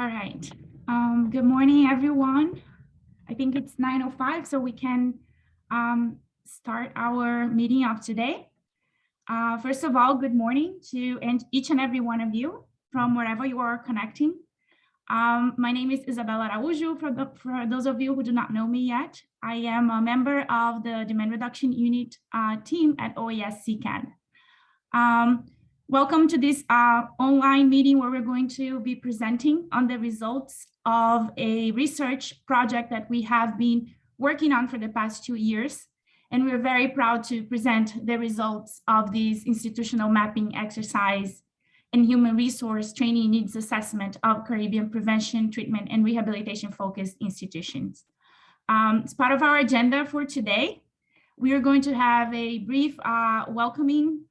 All right. Good morning, everyone. I think it's 9:05, so we can start our meeting of today. First of all, good morning to each and every one of you from wherever you are connecting. My name is Isabella Araújo. For those of you who do not know me yet, I am a member of the Demand Reduction Unit team at OAS CCAD. Welcome to this online meeting where we're going to be presenting on the results of a research project that we have been working on for the past 2 years. And we're very proud to present the results of this institutional mapping exercise and human resource training needs assessment of Caribbean prevention, treatment, and rehabilitation-focused institutions. As part of our agenda for today, we are going to have a brief welcoming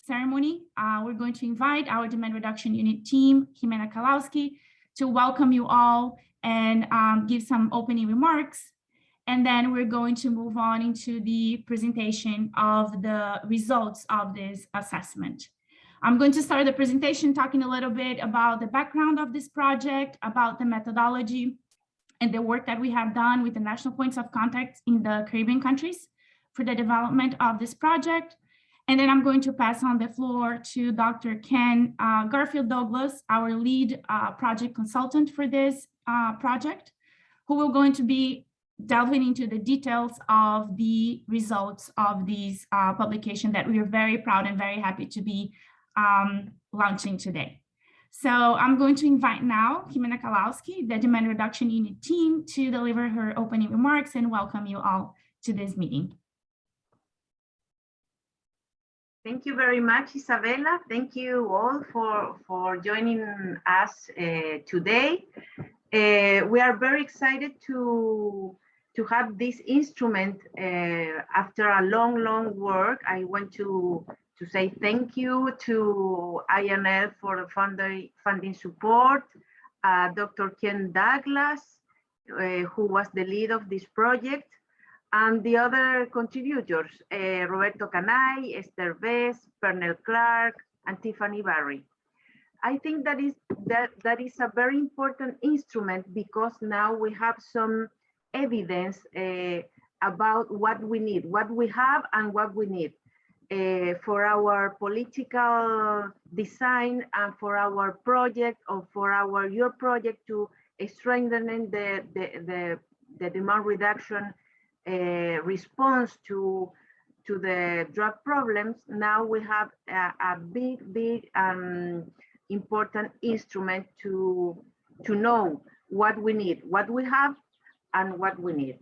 ceremony. We're going to invite our Demand Reduction Unit team, Jimena Kalowski, to welcome you all and give some opening remarks. And then we're going to move on into the presentation of the results of this assessment. I'm going to start the presentation talking a little bit about the background of this project, about the methodology and the work that we have done with the national points of contact in the Caribbean countries for the development of this project. And then I'm going to pass on the floor to Dr. Ken Garfield Douglas, our lead project consultant for this project, who will going to be delving into the details of the results of these publication that we are very proud and very happy to be launching today. So I'm going to invite now Jimena Kalowski, the Demand Reduction Unit team, to deliver her opening remarks and welcome you all to this meeting. Thank you very much, Isabella. Thank you all for joining us today. We are very excited to have this instrument after a long work. I want to say thank you to INL for the funding support, Dr. Ken Douglas, who was the lead of this project, and the other contributors, Roberto Canay, Esther Vez, Pernell Clark, and Tiffany Barry. I think that is a very important instrument because now we have some evidence about what we need, what we have and what we need for our political design and for our project or for your project to strengthen the demand reduction response to the drug problems. Now we have a big important instrument to know what we need, what we have, and what we need.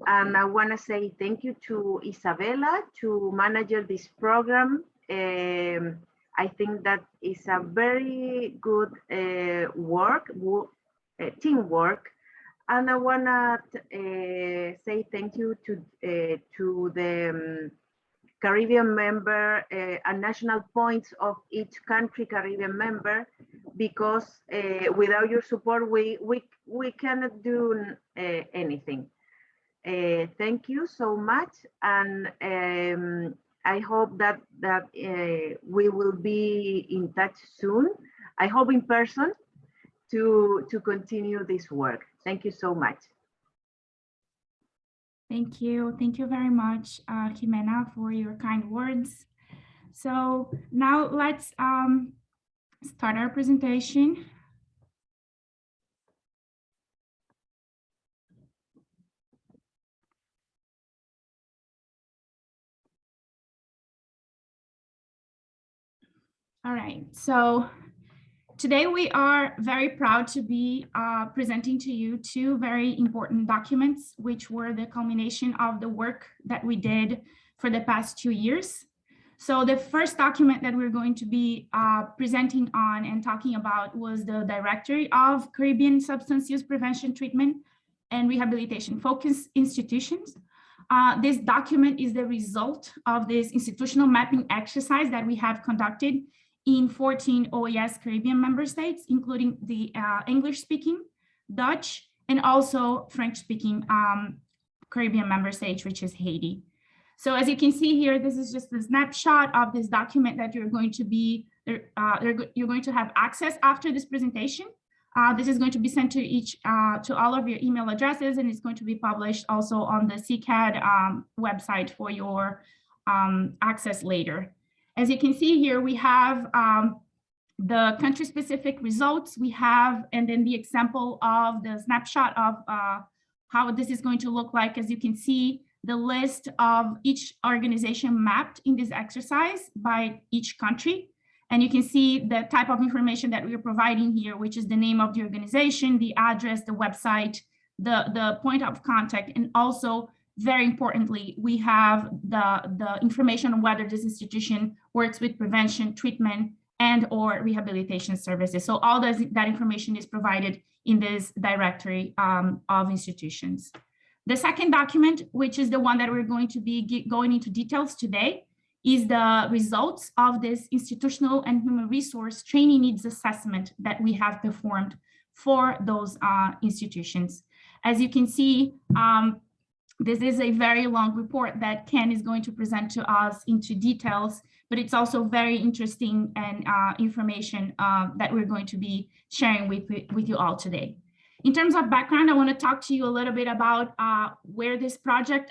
And I want to say thank you to Isabella to manage this program. I think that is a very good teamwork. And I want to say thank you to the Caribbean member and national points of each country Caribbean member, because without your support, we cannot do anything. Thank you so much. And I hope that we will be in touch soon. I hope in person to continue this work. Thank you so much. Thank you. Thank you very much, Jimena, for your kind words. So now let's start our presentation. All right, so today we are very proud to be presenting to you two very important documents, which were the culmination of the work that we did for the past 2 years. So the first document that we're going to be presenting on and talking about was the Directory of Caribbean Substance Use Prevention, Treatment, and Rehabilitation-Focused Institutions. This document is the result of this institutional mapping exercise that we have conducted in 14 OAS Caribbean member states, including the English-speaking, Dutch, and also French-speaking Caribbean member states, which is Haiti. So as you can see here, this is just a snapshot of this document that you're going to have access after this presentation. This is going to be sent to all of your email addresses, and it's going to be published also on the CCAD website for your access later. As you can see here, we have the country-specific results we have, and then the example of the snapshot of how this is going to look like. As you can see, the list of each organization mapped in this exercise by each country. And you can see the type of information that we're providing here, which is the name of the organization, the address, the website, the point of contact, and also, very importantly, we have the information on whether this institution works with prevention, treatment, and or rehabilitation services. So all that information is provided in this directory of institutions. The second document, which is the one that we're going to be going into details today, is the results of this institutional and human resource training needs assessment that we have performed for those institutions. As you can see, this is a very long report that Ken is going to present to us into details, but it's also very interesting and information that we're going to be sharing with you all today. In terms of background, I want to talk to you a little bit about where this project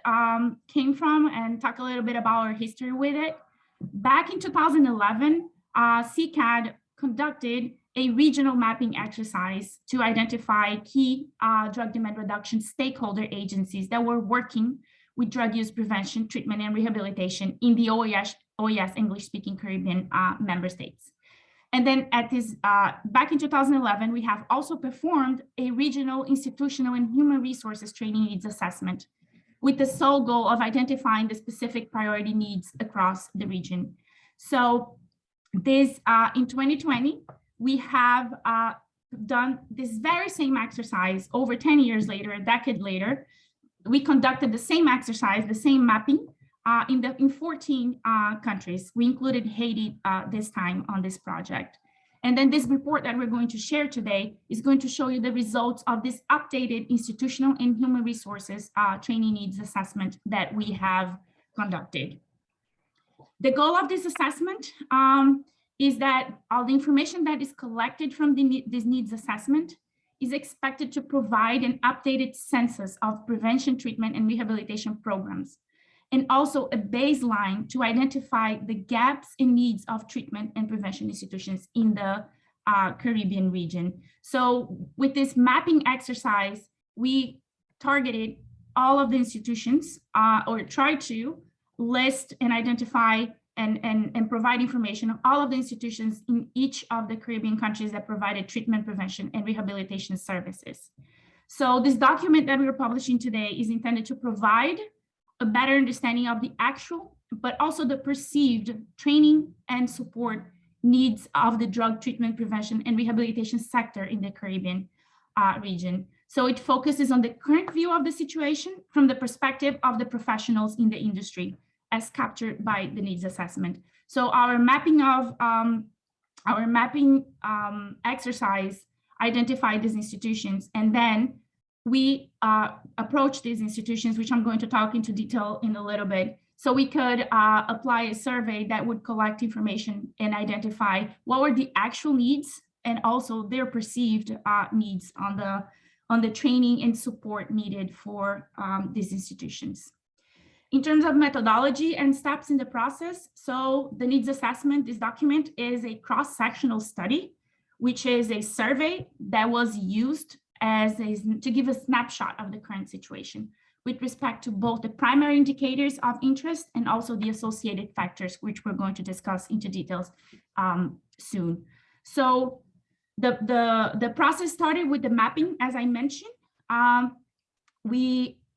came from and talk a little bit about our history with it. Back in 2011, CCAD conducted a regional mapping exercise to identify key drug demand reduction stakeholder agencies that were working with drug use prevention, treatment, and rehabilitation in the OAS English-speaking Caribbean member states. And then at this, back in 2011, we have also performed a regional institutional and human resources training needs assessment with the sole goal of identifying the specific priority needs across the region. So this, in 2020, we have done this very same exercise over 10 years later, a decade later. We conducted the same exercise, the same mapping in 14 countries. We included Haiti this time on this project. And then this report that we're going to share today is going to show you the results of this updated institutional and human resources training needs assessment that we have conducted. The goal of this assessment is that all the information that is collected from this needs assessment is expected to provide an updated census of prevention, treatment, and rehabilitation programs, and also a baseline to identify the gaps in needs of treatment and prevention institutions in the Caribbean region. So with this mapping exercise, we targeted all of the institutions or tried to list and identify and provide information on all of the institutions in each of the Caribbean countries that provided treatment, prevention, and rehabilitation services. So this document that we're publishing today is intended to provide a better understanding of the actual, but also the perceived training and support needs of the drug treatment, prevention, and rehabilitation sector in the Caribbean region. So it focuses on the current view of the situation from the perspective of the professionals in the industry, as captured by the needs assessment. So our mapping exercise identified these institutions, and then we approached these institutions, which I'm going to talk into detail in a little bit, so we could apply a survey that would collect information and identify what were the actual needs and also their perceived needs on the training and support needed for these institutions. In terms of methodology and steps in the process, so the needs assessment, this document is a cross-sectional study, which is a survey that was used to give a snapshot of the current situation with respect to both the primary indicators of interest and also the associated factors, which we're going to discuss into details soon. So the process started with the mapping, as I mentioned.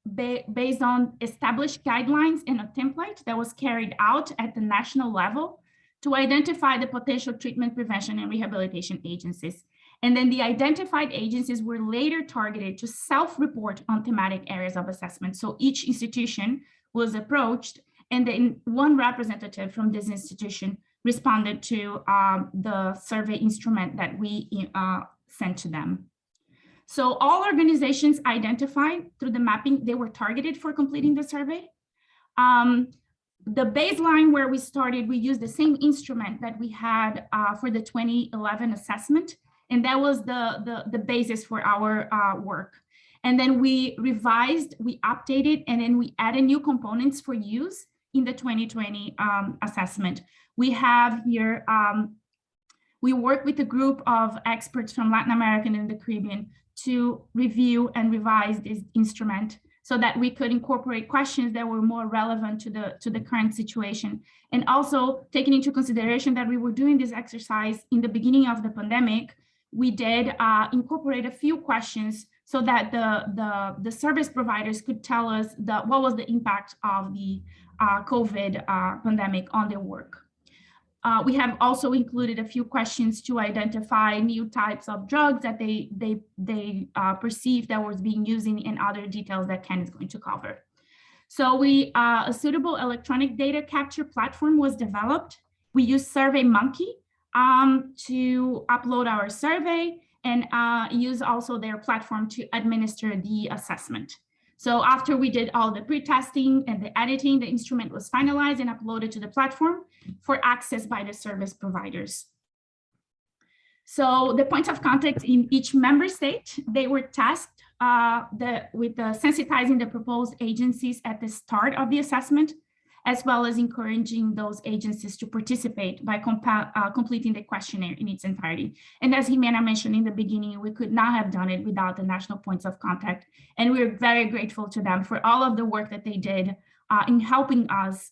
Based on established guidelines and a template that was carried out at the national level to identify the potential treatment, prevention, and rehabilitation agencies. And then the identified agencies were later targeted to self-report on thematic areas of assessment. So each institution was approached, and then one representative from this institution responded to the survey instrument that we sent to them. So all organizations identified through the mapping, they were targeted for completing the survey. The baseline where we started, we used the same instrument that we had for the 2011 assessment. And that was the basis for our work. And then we revised, we updated, and then we added new components for use in the 2020 assessment. We have here, we work with a group of experts from Latin America and the Caribbean to review and revise this instrument so that we could incorporate questions that were more relevant to the current situation. And also taking into consideration that we were doing this exercise in the beginning of the pandemic, we did incorporate a few questions so that the service providers could tell us what was the impact of the COVID pandemic on their work. We have also included a few questions to identify new types of drugs that they perceived that was being used in other details that Ken is going to cover. So a suitable electronic data capture platform was developed. We used SurveyMonkey to upload our survey and use also their platform to administer the assessment. So after we did all the pre-testing and the editing, the instrument was finalized and uploaded to the platform for access by the service providers. So the points of contact in each member state, they were tasked with sensitizing the proposed agencies at the start of the assessment, as well as encouraging those agencies to participate by completing the questionnaire in its entirety. And as Jimena mentioned in the beginning, we could not have done it without the national points of contact. And we're very grateful to them for all of the work that they did in helping us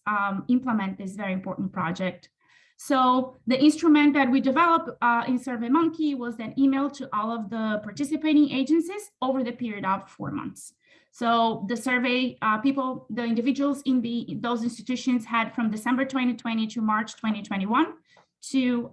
implement this very important project. So the instrument that we developed in SurveyMonkey was then emailed to all of the participating agencies over the period of 4 months. So the survey people, the individuals in those institutions had from December 2020 to March 2021 to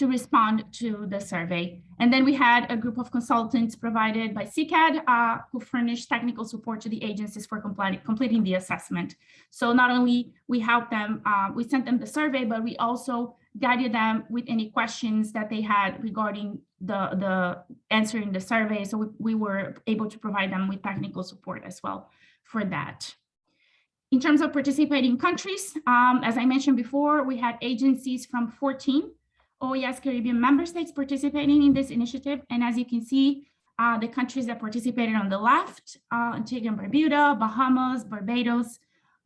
respond to the survey. And then we had a group of consultants provided by CCAD who furnished technical support to the agencies for completing the assessment. So not only we helped them, we sent them the survey, but we also guided them with any questions that they had regarding the answering the survey. So we were able to provide them with technical support as well for that. In terms of participating countries, as I mentioned before, we had agencies from 14 OES Caribbean member states participating in this initiative. And as you can see, the countries that participated on the left, Antigua and Barbuda, Bahamas, Barbados,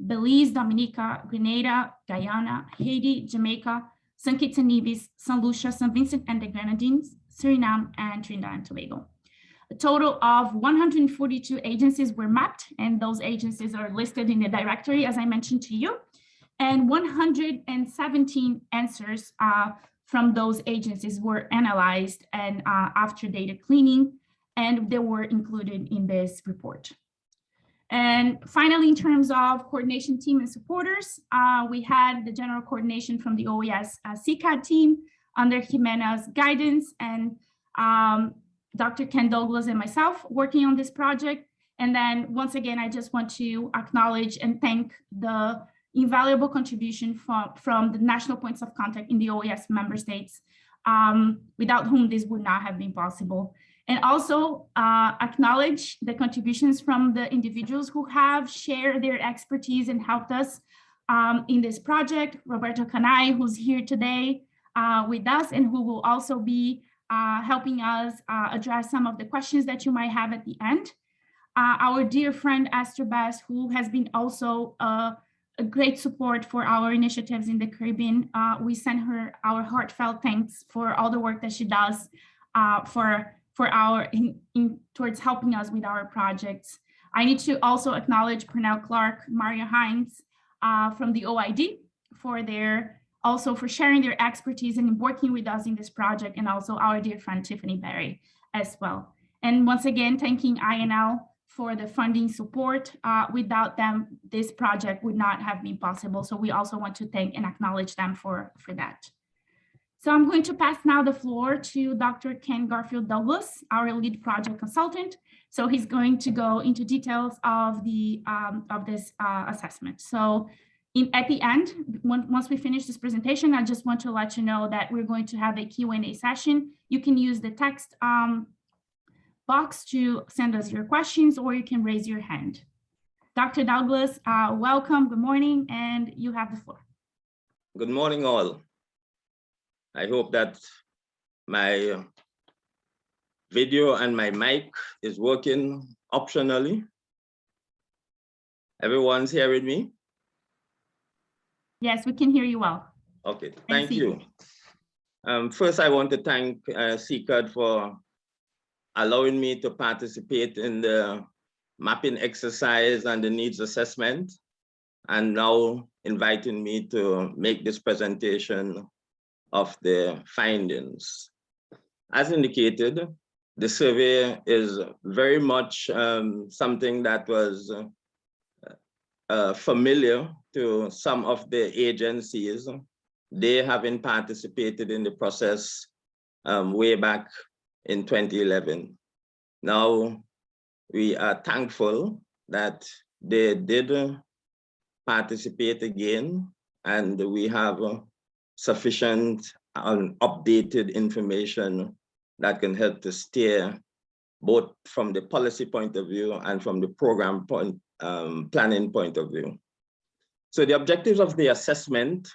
Belize, Dominica, Grenada, Guyana, Haiti, Jamaica, St. Kitts and Nevis, St. Lucia, St. Vincent and the Grenadines, Suriname, and Trinidad and Tobago. A total of 142 agencies were mapped, and those agencies are listed in the directory, as I mentioned to you, and 117 answers from those agencies were analyzed and after data cleaning, and they were included in this report. And finally, in terms of coordination team and supporters, we had the general coordination from the OES CCAD team under Jimena's guidance, and Dr. Ken Douglas and myself working on this project. And then once again, I just want to acknowledge and thank the invaluable contribution from the national points of contact in the OES member states, without whom this would not have been possible. And also acknowledge the contributions from the individuals who have shared their expertise and helped us in this project. Roberto Canai, who's here today with us and who will also be helping us address some of the questions that you might have at the end. Our dear friend Esther Bass, who has been also a great support for our initiatives in the Caribbean. We send her our heartfelt thanks for all the work that she does towards helping us with our projects. I need to also acknowledge Pernell Clark, Maria Hines from the OID for sharing their expertise and working with us in this project, and also our dear friend Tiffany Berry as well. And once again, thanking INL for the funding support. Without them, this project would not have been possible. So we also want to thank and acknowledge them for that. So I'm going to pass now the floor to Dr. Ken Garfield Douglas, our lead project consultant. So he's going to go into details of this assessment. So at the end, once we finish this presentation, I just want to let you know that we're going to have a Q&A session. You can use the text box to send us your questions, or you can raise your hand. Dr. Douglas, welcome, good morning, and you have the floor. Good morning, all. I hope that my video and my mic is working optionally. Everyone's hearing me? Yes, we can hear you well. Okay, thank you. First, I want to thank CCAD for allowing me to participate in the mapping exercise and the needs assessment, and now inviting me to make this presentation of the findings. As indicated, the survey is very much something that was familiar to some of the agencies. They haven't participated in the process way back in 2011. Now, we are thankful that they did participate again, and we have sufficient and updated information that can help to steer both from the policy point of view and from the program planning point of view. So the objectives of the assessment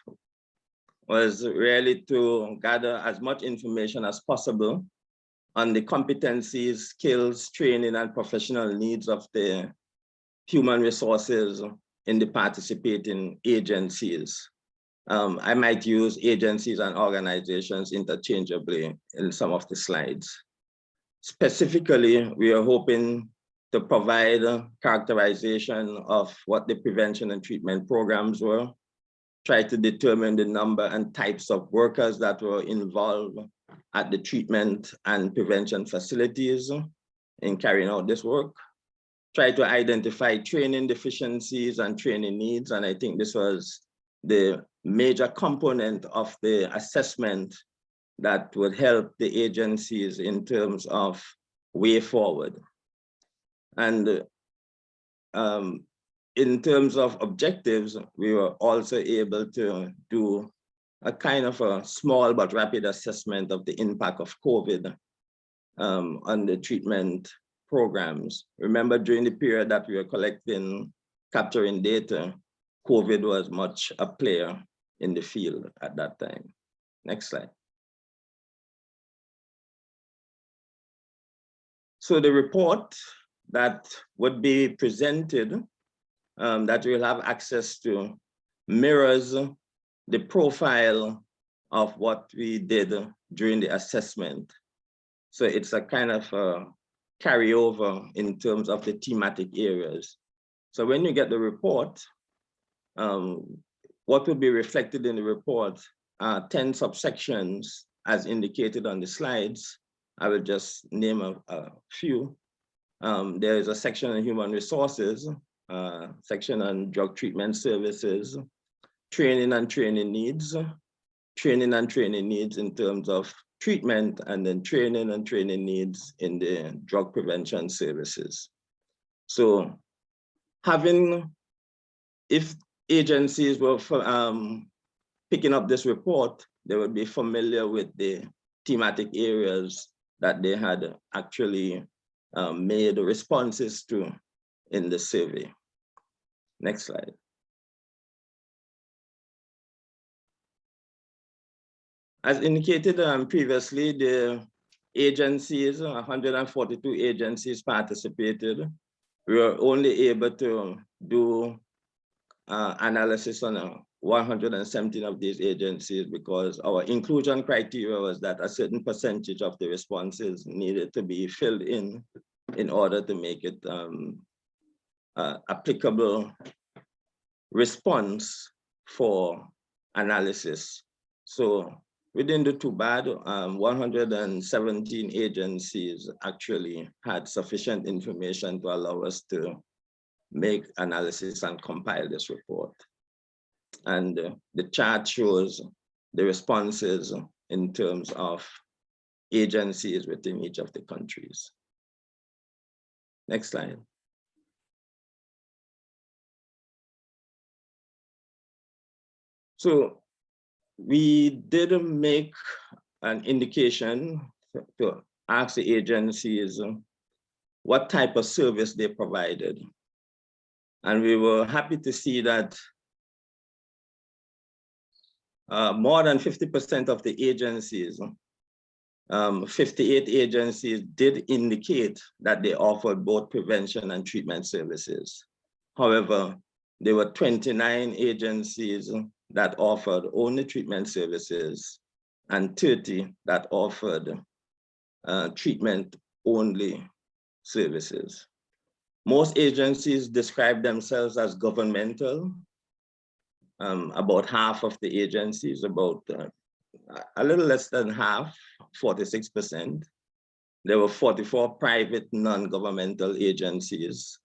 was really to gather as much information as possible on the competencies, skills, training, and professional needs of the human resources in the participating agencies. I might use agencies and organizations interchangeably in some of the slides. Specifically, we are hoping to provide a characterization of what the prevention and treatment programs were, try to determine the number and types of workers that were involved at the treatment and prevention facilities in carrying out this work, try to identify training deficiencies and training needs. And I think this was the major component of the assessment that would help the agencies in terms of way forward. And in terms of objectives, we were also able to do a kind of a small but rapid assessment of the impact of COVID on the treatment programs. Remember, during the period that we were capturing data, COVID was much a player in the field at that time. Next slide. So the report that would be presented, that we'll have access to, mirrors the profile of what we did during the assessment. So it's a kind of a carryover in terms of the thematic areas. So when you get the report, what will be reflected in the report are 10 subsections as indicated on the slides. I will just name a few. There is a section on human resources, section on drug treatment services, training and training needs in terms of treatment, and then training and training needs in the drug prevention services. So if agencies were picking up this report, they would be familiar with the thematic areas that they had actually made responses to in the survey. Next slide. As indicated previously, the agencies, 142 agencies participated. We were only able to do analysis on 117 of these agencies because our inclusion criteria was that a certain percentage of the responses needed to be filled in order to make it applicable response for analysis. So within the too bad, 117 agencies actually had sufficient information to allow us to make analysis and compile this report. And the chart shows the responses in terms of agencies within each of the countries. Next slide. So we did make an indication to ask the agencies what type of service they provided. And we were happy to see that more than 50% of the agencies 58 agencies did indicate that they offered both prevention and treatment services. However, there were 29 agencies that offered only treatment services and 30 that offered treatment-only services. Most agencies describe themselves as governmental. About half of the agencies, about a little less than half, 46%. There were 44 private non-governmental agencies,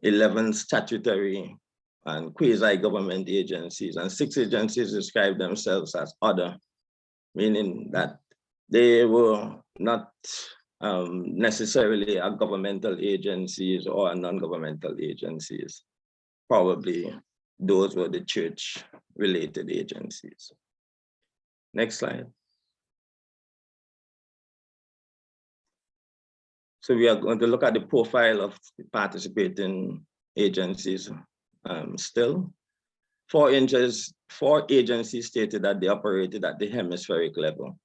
11 statutory and quasi-government agencies, and 6 agencies describe themselves as other, meaning that they were not necessarily a governmental agencies or non-governmental agencies. Probably those were the church-related agencies. Next slide. So we are going to look at the profile of the participating agencies still. 4 agencies stated that they operated at the hemispheric level,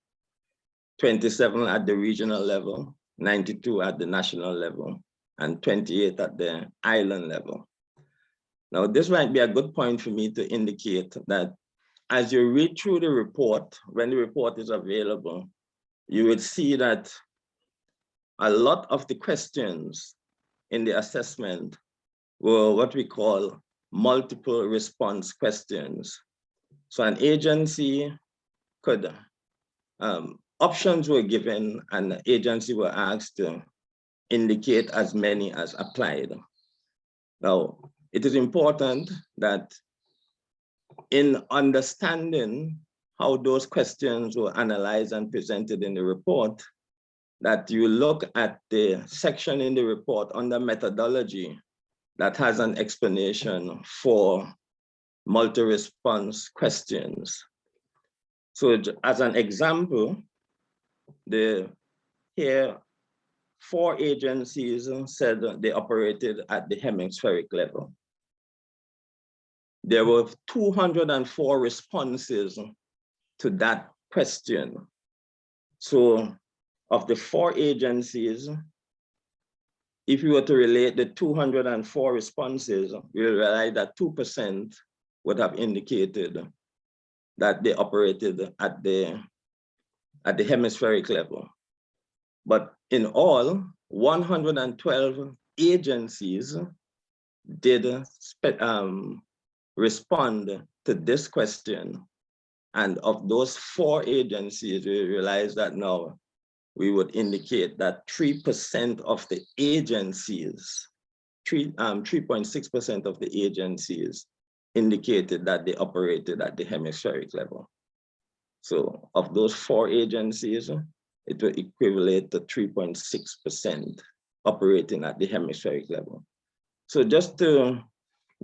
27 at the regional level, 92 at the national level, and 28 at the island level. Now, this might be a good point for me to indicate that as you read through the report, when the report is available, you would see that a lot of the questions in the assessment were what we call multiple response questions. So an agency could, options were given and the agency were asked to indicate as many as applied. Now, it is important that in understanding how those questions were analyzed and presented in the report, that you look at the section in the report under methodology that has an explanation for multi-response questions. So as an example, here 4 agencies said they operated at the hemispheric level. There were 204 responses to that question. So of the 4 agencies, if you were to relate the 204 responses, we realize that 2% would have indicated that they operated at the hemispheric level. But in all, 112 agencies did respond to this question. And of those 4 agencies, we realize that now we would indicate that 3% of the agencies, 3.6% of the agencies indicated that they operated at the hemispheric level. So of those 4 agencies, it will equivalent to 3.6% operating at the hemispheric level. So just to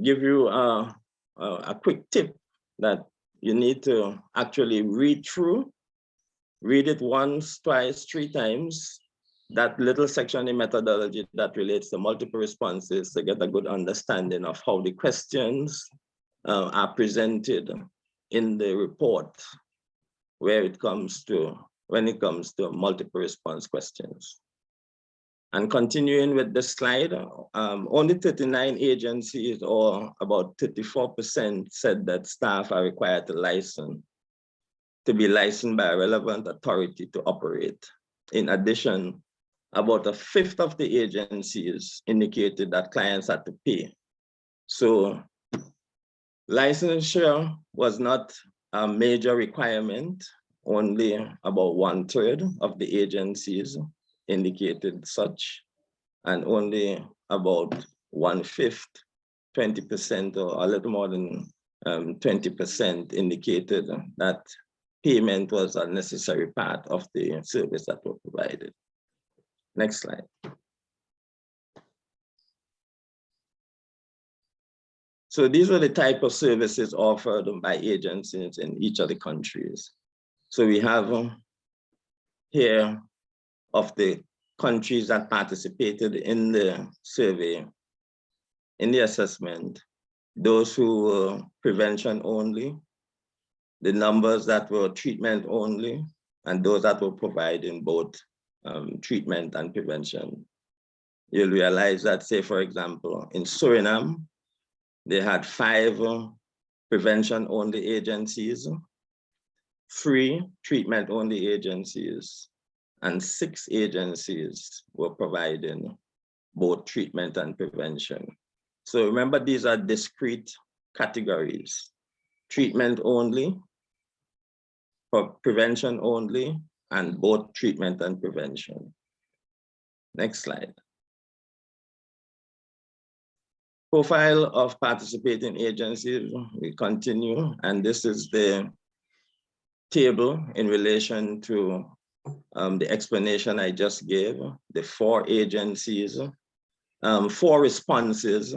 give you a quick tip that you need to actually read it once, twice, 3 times, that little section in methodology that relates to multiple responses to get a good understanding of how the questions are presented in the report when it comes to multiple response questions. And continuing with the slide, only 39 agencies, or about 34%, said that staff are required to be licensed by a relevant authority to operate. In addition, about 1/5 of the agencies indicated that clients had to pay. So licensure was not a major requirement. Only about 1/3 of the agencies indicated such, and only about 1/5, 20%, or a little more than 20% indicated that payment was a necessary part of the service that was provided. Next slide. So these were the type of services offered by agencies in each of the countries. So we have here of the countries that participated in the survey, in the assessment, those who were prevention only, the numbers that were treatment only, and those that were providing both treatment and prevention. You'll realize that, say, for example, in Suriname, they had 5 prevention-only agencies, 3 treatment-only agencies, and 6 agencies were providing both treatment and prevention. So remember, these are discrete categories: treatment only, prevention only, and both treatment and prevention. Next slide. Profile of participating agencies, we continue, and this is the table in relation to the explanation I just gave, the 4 agencies, 4 responses.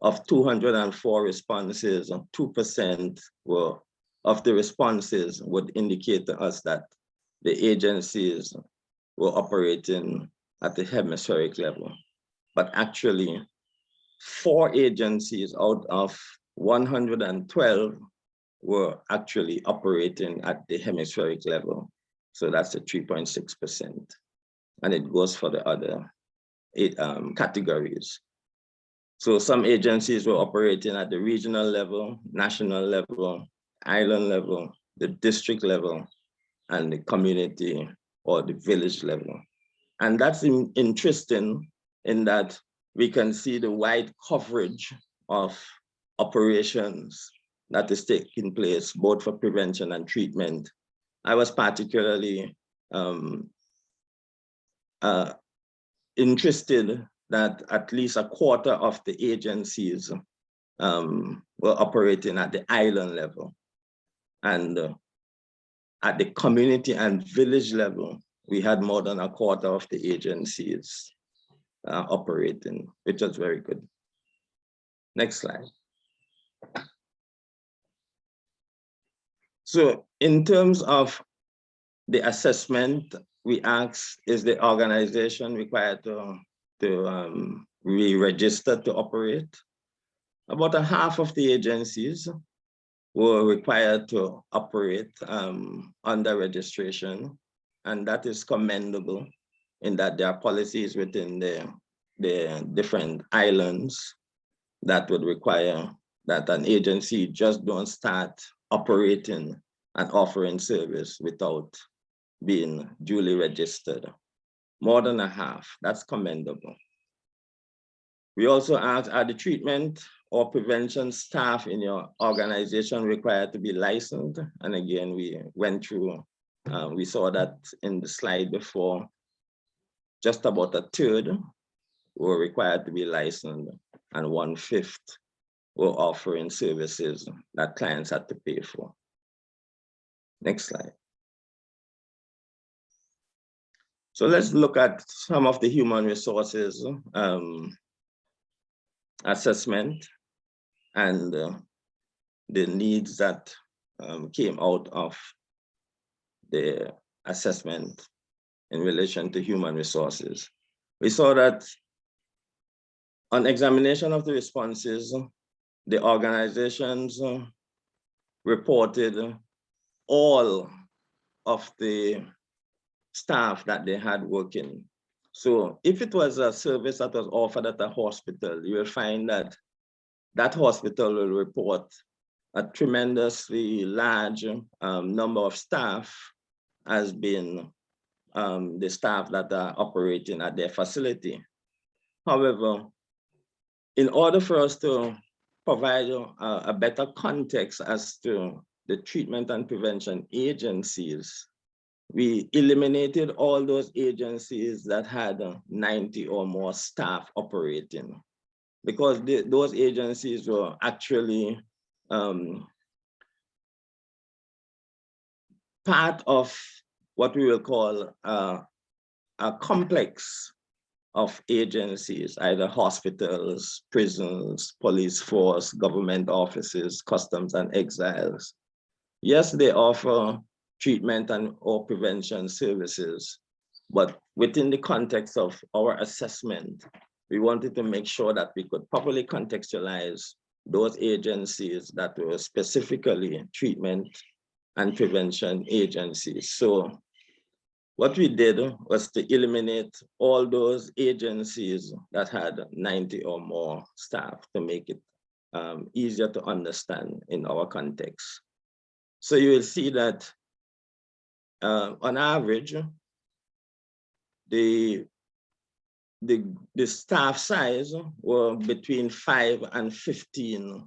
Of 204 responses, 2% were of the responses would indicate to us that the agencies were operating at the hemispheric level. But actually, 4 agencies out of 112 were actually operating at the hemispheric level. So that's a 3.6%. And it goes for the other 8 categories. So some agencies were operating at the regional level, national level, island level, the district level, and the community or the village level. And that's interesting in that we can see the wide coverage of operations that is taking place, both for prevention and treatment. I was particularly interested that at least a quarter of the agencies were operating at the island level. And at the community and village level, we had more than a quarter of the agencies operating, which was very good. Next slide. So in terms of the assessment, we asked, is the organization required to re-register to operate? About a half of the agencies were required to operate under registration, and that is commendable in that there are policies within the different islands that would require that an agency just don't start operating and offering service without being duly registered. More than a half, that's commendable. We also asked, are the treatment or prevention staff in your organization required to be licensed? And again, we went through, we saw that in the slide before, just about a third were required to be licensed and 1/5 were offering services that clients had to pay for. Next slide. So let's look at some of the human resources assessment and the needs that came out of the assessment in relation to human resources. We saw that on examination of the responses, the organizations reported all of the staff that they had working. So if it was a service that was offered at a hospital, you will find that that hospital will report a tremendously large number of staff as being the staff that are operating at their facility. However, in order for us to provide a better context as to the treatment and prevention agencies, we eliminated all those agencies that had 90 or more staff operating, because those agencies were actually part of what we will call a complex of agencies, either hospitals, prisons, police force, government offices, customs and exiles. Yes, they offer treatment and or prevention services, but within the context of our assessment, we wanted to make sure that we could properly contextualize those agencies that were specifically treatment and prevention agencies. So What we did was to eliminate all those agencies that had 90 or more staff to make it easier to understand in our context. So you will see that on average, the staff size were between 5 and 15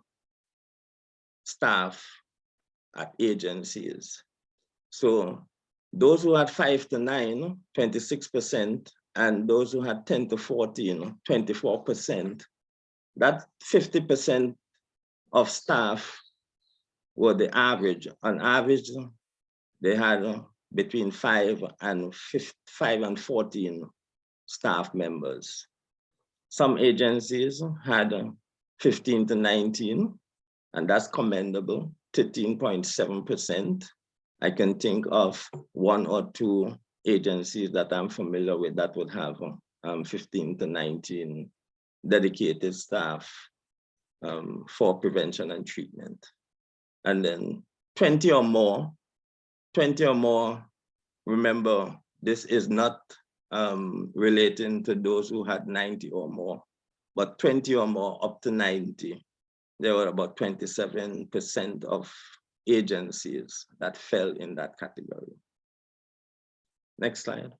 staff at agencies. So those who had 5 to 9, 26%, and those who had 10 to 14, 24%. That 50% of staff were the average. On average, they had between 5 and 14 staff members. Some agencies had 15 to 19, and that's commendable, 13.7%. I can think of 1 or 2 agencies that I'm familiar with that would have 15 to 19 dedicated staff for prevention and treatment. And then 20 or more, remember, this is not relating to those who had 90 or more, but 20 or more up to 90. There were about 27% of agencies that fell in that category. Next slide.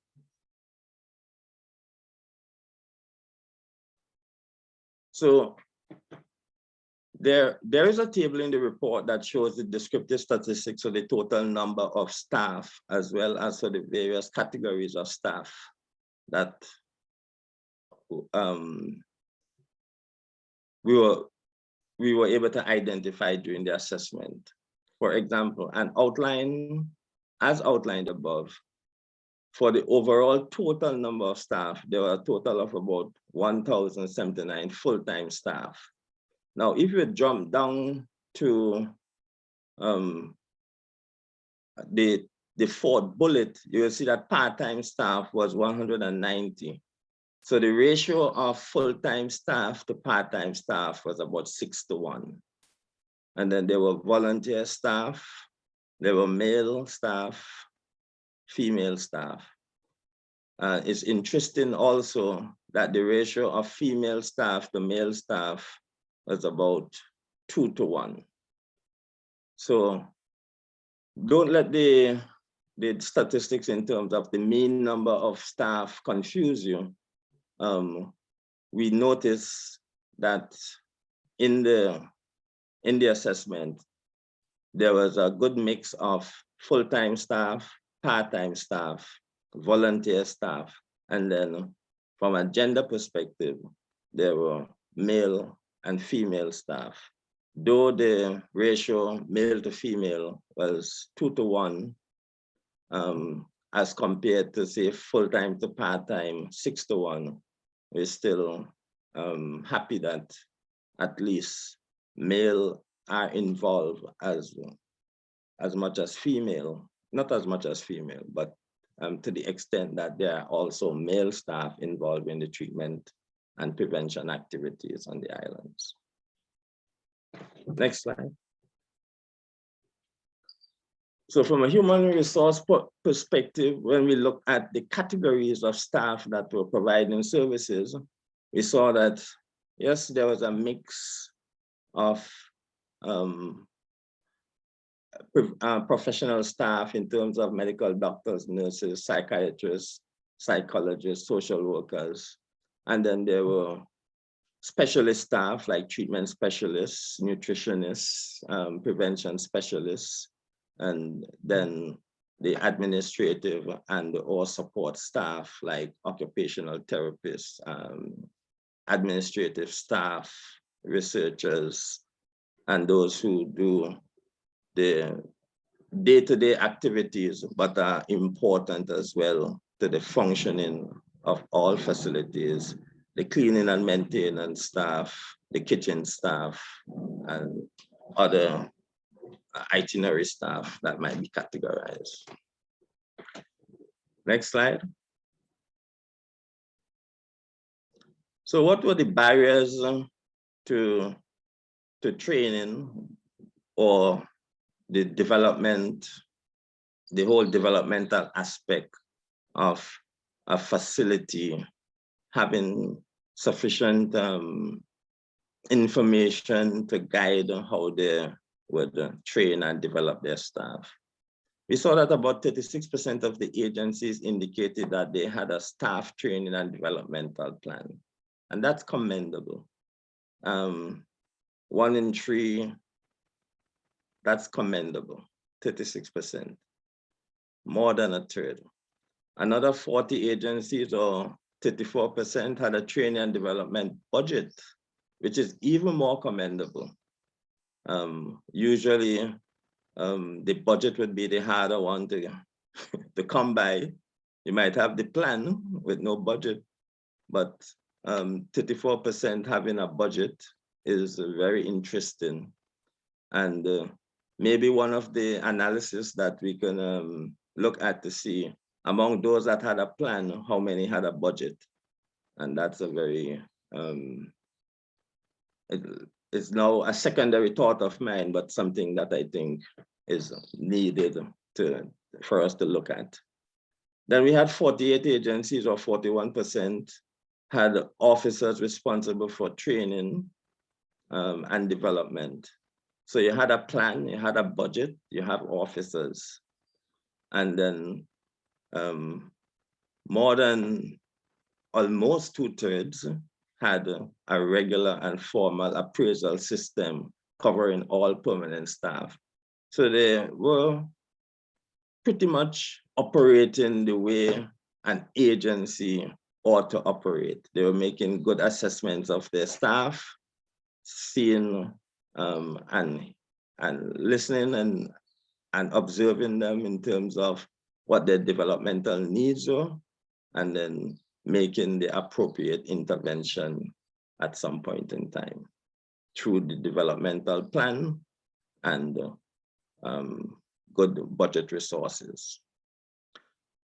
So there is a table in the report that shows the descriptive statistics of the total number of staff, as well as for the various categories of staff that we were able to identify during the assessment. For example, as outlined above, for the overall total number of staff, there were a total of about 1,079 full-time staff. Now, if you jump down to the fourth bullet, you will see that part-time staff was 190. So the ratio of full-time staff to part-time staff was about 6:1. And then there were volunteer staff, there were male staff, female staff. It's interesting also that the ratio of female staff to male staff was about 2:1. So don't let the statistics in terms of the mean number of staff confuse you. We noticed that in the assessment, there was a good mix of full-time staff, part-time staff, volunteer staff, and then from a gender perspective, there were male and female staff. Though the ratio male to female was 2:1, as compared to say full-time to part-time 6:1, we're still happy that at least male are involved as much as female, not as much as female, but to the extent that there are also male staff involved in the treatment and prevention activities on the islands. Next slide. So from a human resource perspective, when we look at the categories of staff that were providing services, we saw that, yes, there was a mix of professional staff in terms of medical doctors, nurses, psychiatrists, psychologists, social workers. And then there were specialist staff like treatment specialists, nutritionists, prevention specialists, and then the administrative and or support staff like occupational therapists, administrative staff, researchers, and those who do the day-to-day activities, but are important as well to the functioning of all facilities, the cleaning and maintenance staff, the kitchen staff, and other itinerary staff that might be categorized. Next slide. So what were the barriers to training or the development, the whole developmental aspect of a facility having sufficient information to guide how they would train and develop their staff. We saw that about 36% of the agencies indicated that they had a staff training and developmental plan, and that's commendable. 1 in 3, that's commendable, 36%, more than a third. Another 40 agencies, or 34%, had a training and development budget, which is even more commendable. Usually, the budget would be the harder one to come by. You might have the plan with no budget, but 34% having a budget is very interesting. And maybe one of the analysis that we can look at to see among those that had a plan, how many had a budget. And that's a very, it's now a secondary thought of mine, but something that I think is needed for us to look at. Then we had 48 agencies, or 41%, had officers responsible for training and development. So you had a plan, you had a budget, you have officers. And then more than almost 2/3 had a regular and formal appraisal system covering all permanent staff. So they were pretty much operating the way an agency ought to operate. They were making good assessments of their staff, seeing and listening and observing them in terms of what their developmental needs are, and then making the appropriate intervention at some point in time through the developmental plan and good budget resources.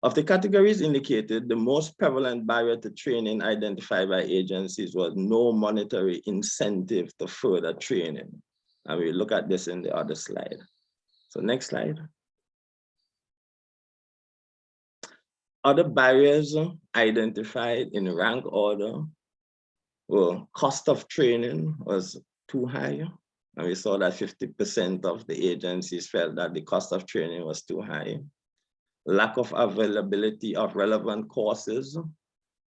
Of the categories indicated, the most prevalent barrier to training identified by agencies was no monetary incentive to further training. And we look at this in the other slide. So next slide. Other barriers identified in rank order were cost of training was too high. And we saw that 50% of the agencies felt that the cost of training was too high. Lack of availability of relevant courses,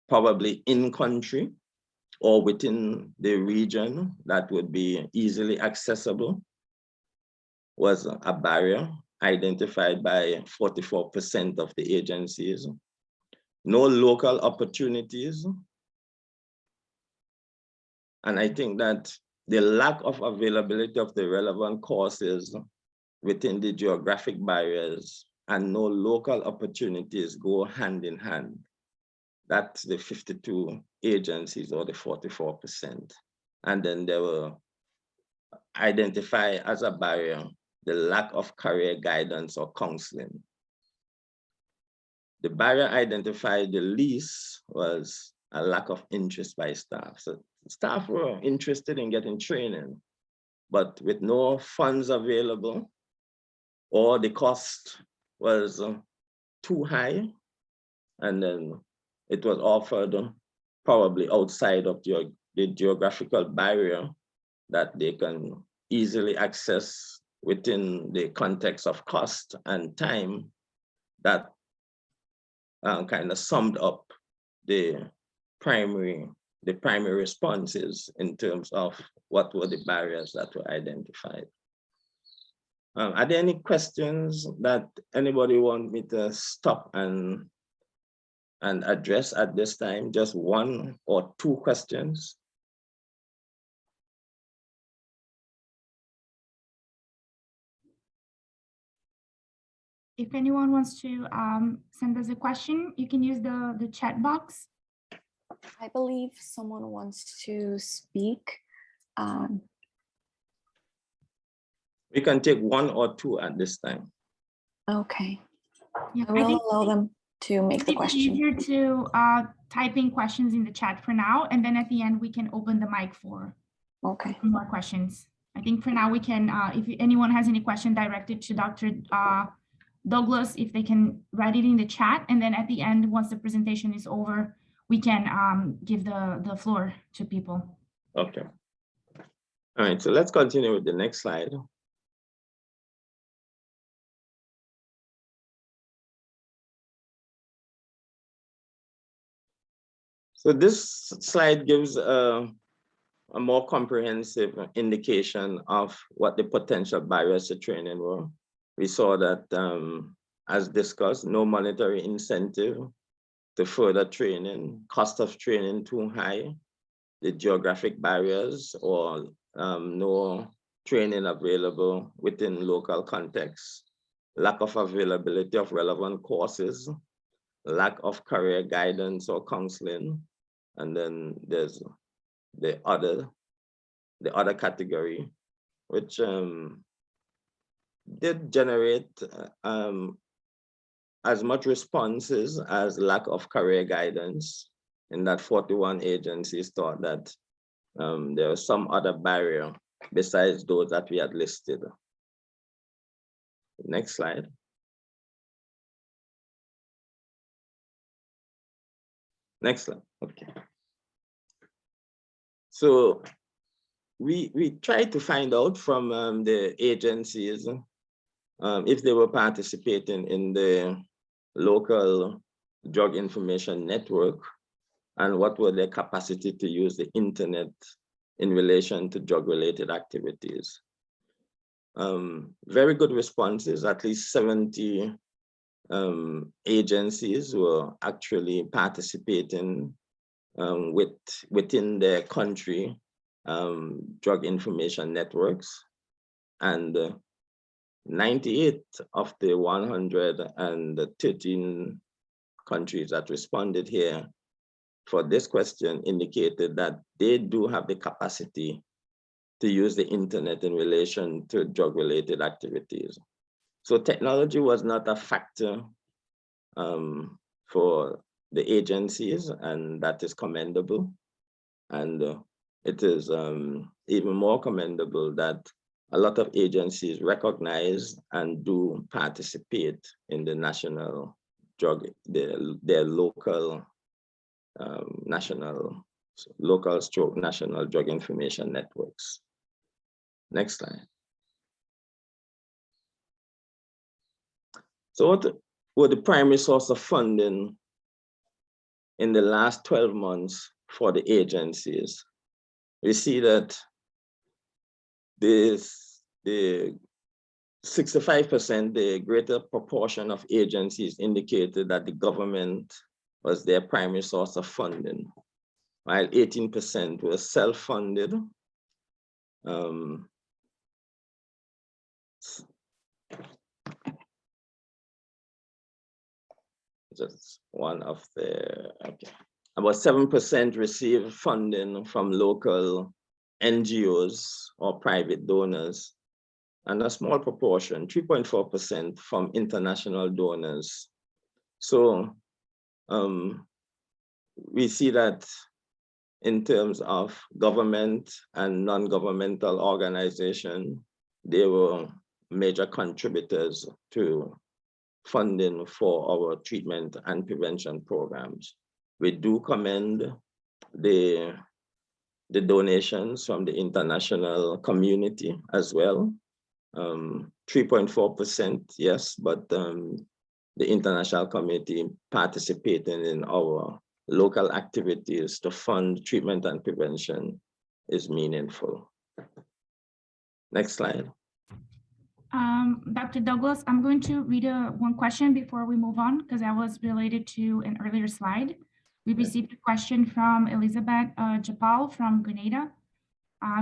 probably in country or within the region that would be easily accessible, was a barrier identified by 44% of the agencies. No local opportunities. And I think that the lack of availability of the relevant courses within the geographic barriers and no local opportunities go hand in hand. That's the 52 agencies, or the 44%. And then they were identified as a barrier the lack of career guidance or counseling. The barrier identified the least was a lack of interest by staff. So staff were interested in getting training, but with no funds available, or the cost was too high, and then it was offered probably outside of the geographical barrier that they can easily access within the context of cost and time. That kind of summed up the primary responses in terms of what were the barriers that were identified. Are there any questions that anybody want me to stop and address at this time? Just 1 or 2 questions. If anyone wants to send us a question, you can use the chat box. I believe someone wants to speak. We can take 1 or 2 at this time. Okay. Yeah, I will allow them to make the question. It's easier to type in questions in the chat for now, and then at the end we can open the mic for more questions. I think for now we can, if anyone has any question directed to Dr. Douglas, if they can write it in the chat, and then at the end, once the presentation is over, we can give the floor to people. Okay. All right, so let's continue with the next slide. So this slide gives a more comprehensive indication of what the potential barriers to training were. We saw that, as discussed, no monetary incentive to further training, cost of training too high, the geographic barriers, or no training available within local contexts, lack of availability of relevant courses, lack of career guidance or counseling, and then there's the other category, which did generate as much responses as lack of career guidance, in that 41 agencies thought that there was some other barrier besides those that we had listed. Next slide. Next slide, okay. So we tried to find out from the agencies if they were participating in the local drug information network and what were their capacity to use the internet in relation to drug-related activities. Very good responses. At least 70 agencies were actually participating within their country drug information networks, and 98 of the 113 countries that responded here for this question indicated that they do have the capacity to use the internet in relation to drug-related activities. So technology was not a factor for the agencies, and that is commendable. And it is even more commendable that a lot of agencies recognize and do participate in the national drug, their local stroke national drug information networks. Next slide. So what were the primary source of funding in the last 12 months for the agencies? We see that the 65%, the greater proportion of agencies indicated that the government was their primary source of funding, while 18% were self-funded. Just one of the, okay. About 7% receive funding from local NGOs or private donors, and a small proportion, 3.4%, from international donors. So we see that in terms of government and non-governmental organizations, they were major contributors to funding for our treatment and prevention programs. We do commend the donations from the international community as well. 3.4%, yes, but the international community participating in our local activities to fund treatment and prevention is meaningful. Next slide. Dr. Douglas, I'm going to read one question before we move on, because that was related to an earlier slide. We received a question from Elizabeth Japal from Grenada.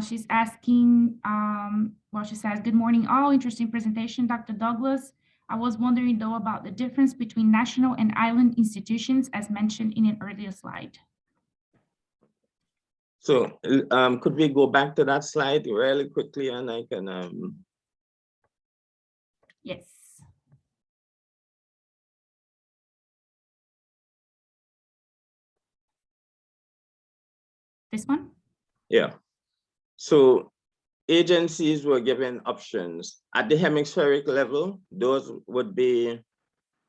She's asking, well, she says, good morning all, interesting presentation, Dr. Douglas. I was wondering though about the difference between national and island institutions as mentioned in an earlier slide. So could we go back to that slide really quickly, and I can... Yes. This one? Yeah. So agencies were given options. At the hemispheric level, those would be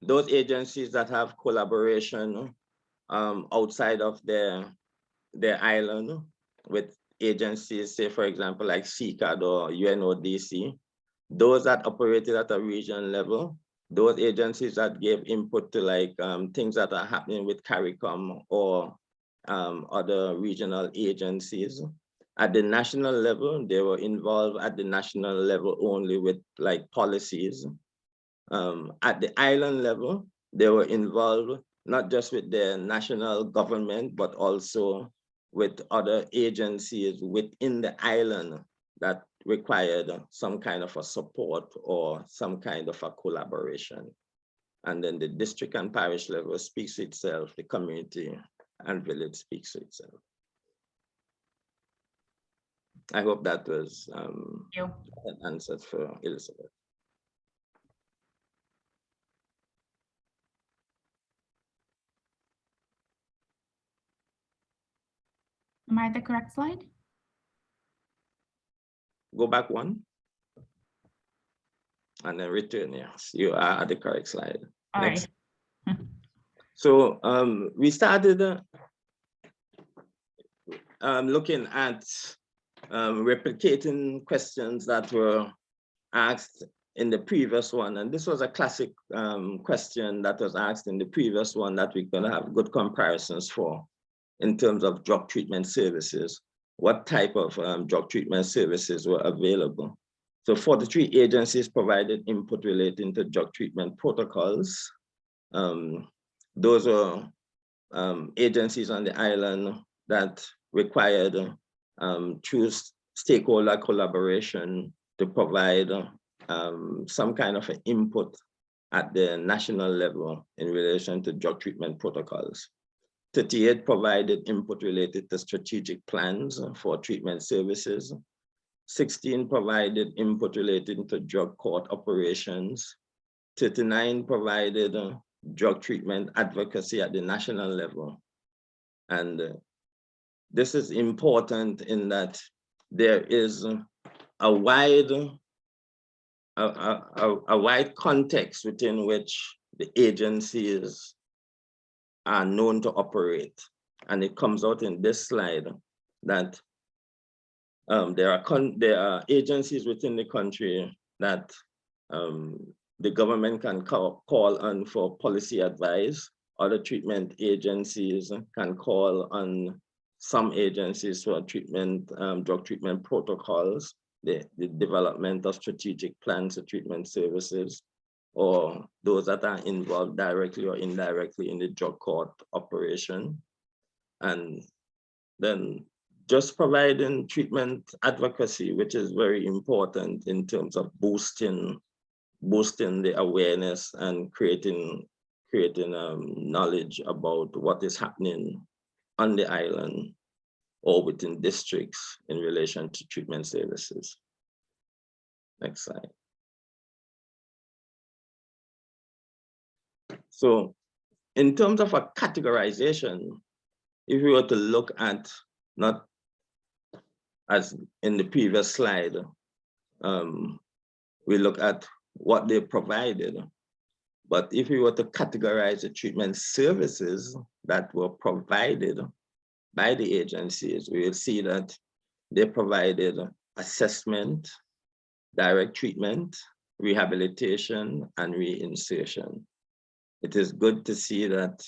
those agencies that have collaboration outside of their island with agencies, say for example, like CCAD or UNODC, those that operated at a regional level, those agencies that gave input to like things that are happening with CARICOM or other regional agencies. At the national level, they were involved at the national level only with like policies. At the island level, they were involved not just with the national government, but also with other agencies within the island that required some kind of a support or some kind of a collaboration. And then the district and parish level speaks itself, the community and village speaks to itself. I hope that was an answer for Elizabeth. Am I the correct slide? Go back one. And then return, yes, you are at the correct slide. All Next. right. So we started looking at replicating questions that were asked in the previous one. And this was a classic question that was asked in the previous one that we're gonna have good comparisons for in terms of drug treatment services. What type of drug treatment services were available? So 43 agencies provided input relating to drug treatment protocols. Those are agencies on the island that required true stakeholder collaboration to provide some kind of an input at the national level in relation to drug treatment protocols. 38 provided input related to strategic plans for treatment services. 16 provided input related to drug court operations. 39 provided drug treatment advocacy at the national level. And this is important in that there is a wide context within which the agencies are known to operate. And it comes out in this slide that there are agencies within the country that the government can call on for policy advice. Other treatment agencies can call on some agencies for treatment, drug treatment protocols, the development of strategic plans for treatment services, or those that are involved directly or indirectly in the drug court operation. And then just providing treatment advocacy, which is very important in terms of boosting the awareness and creating knowledge about what is happening on the island or within districts in relation to treatment services. Next slide. So in terms of a categorization, if we were to look at, not as in the previous slide, we look at what they provided. But if we were to categorize the treatment services that were provided by the agencies, we will see that they provided assessment, direct treatment, rehabilitation, and reinsertion. It is good to see that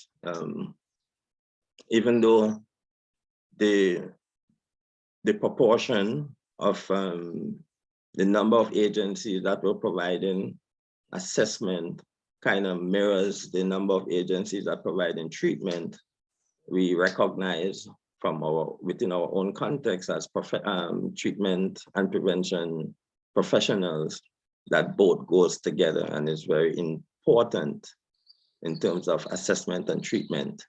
even though the proportion of the number of agencies that were providing assessment kind of mirrors the number of agencies that providing treatment, we recognize from within our own context as treatment and prevention professionals that both goes together and is very important in terms of assessment and treatment.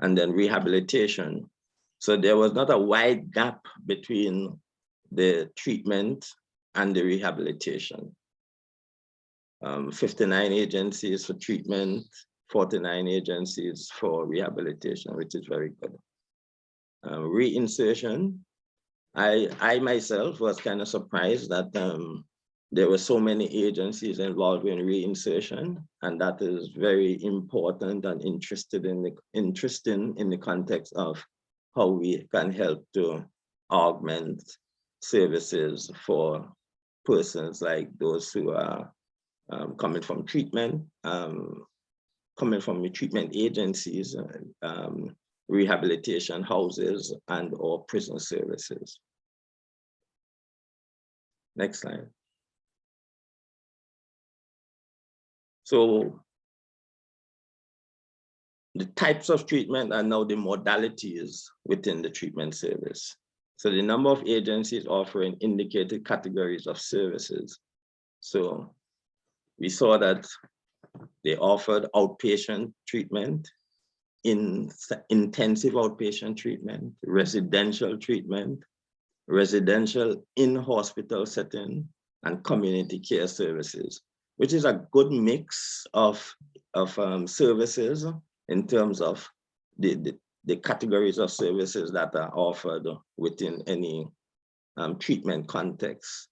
And then rehabilitation. So there was not a wide gap between the treatment and the rehabilitation. 59 agencies for treatment, 49 agencies for rehabilitation, which is very good. Reinsertion, I myself was kind of surprised that there were so many agencies involved in reinsertion, and that is very important and interesting in the context of how we can help to augment services for persons like those who are coming from treatment, coming from the treatment agencies, rehabilitation houses, and or prison services. Next slide. So the types of treatment are now the modalities within the treatment service. So the number of agencies offering indicated categories of services. So we saw that they offered outpatient treatment, intensive outpatient treatment, residential in-hospital setting, and community care services, which is a good mix of services in terms of the categories of services that are offered within any treatment context.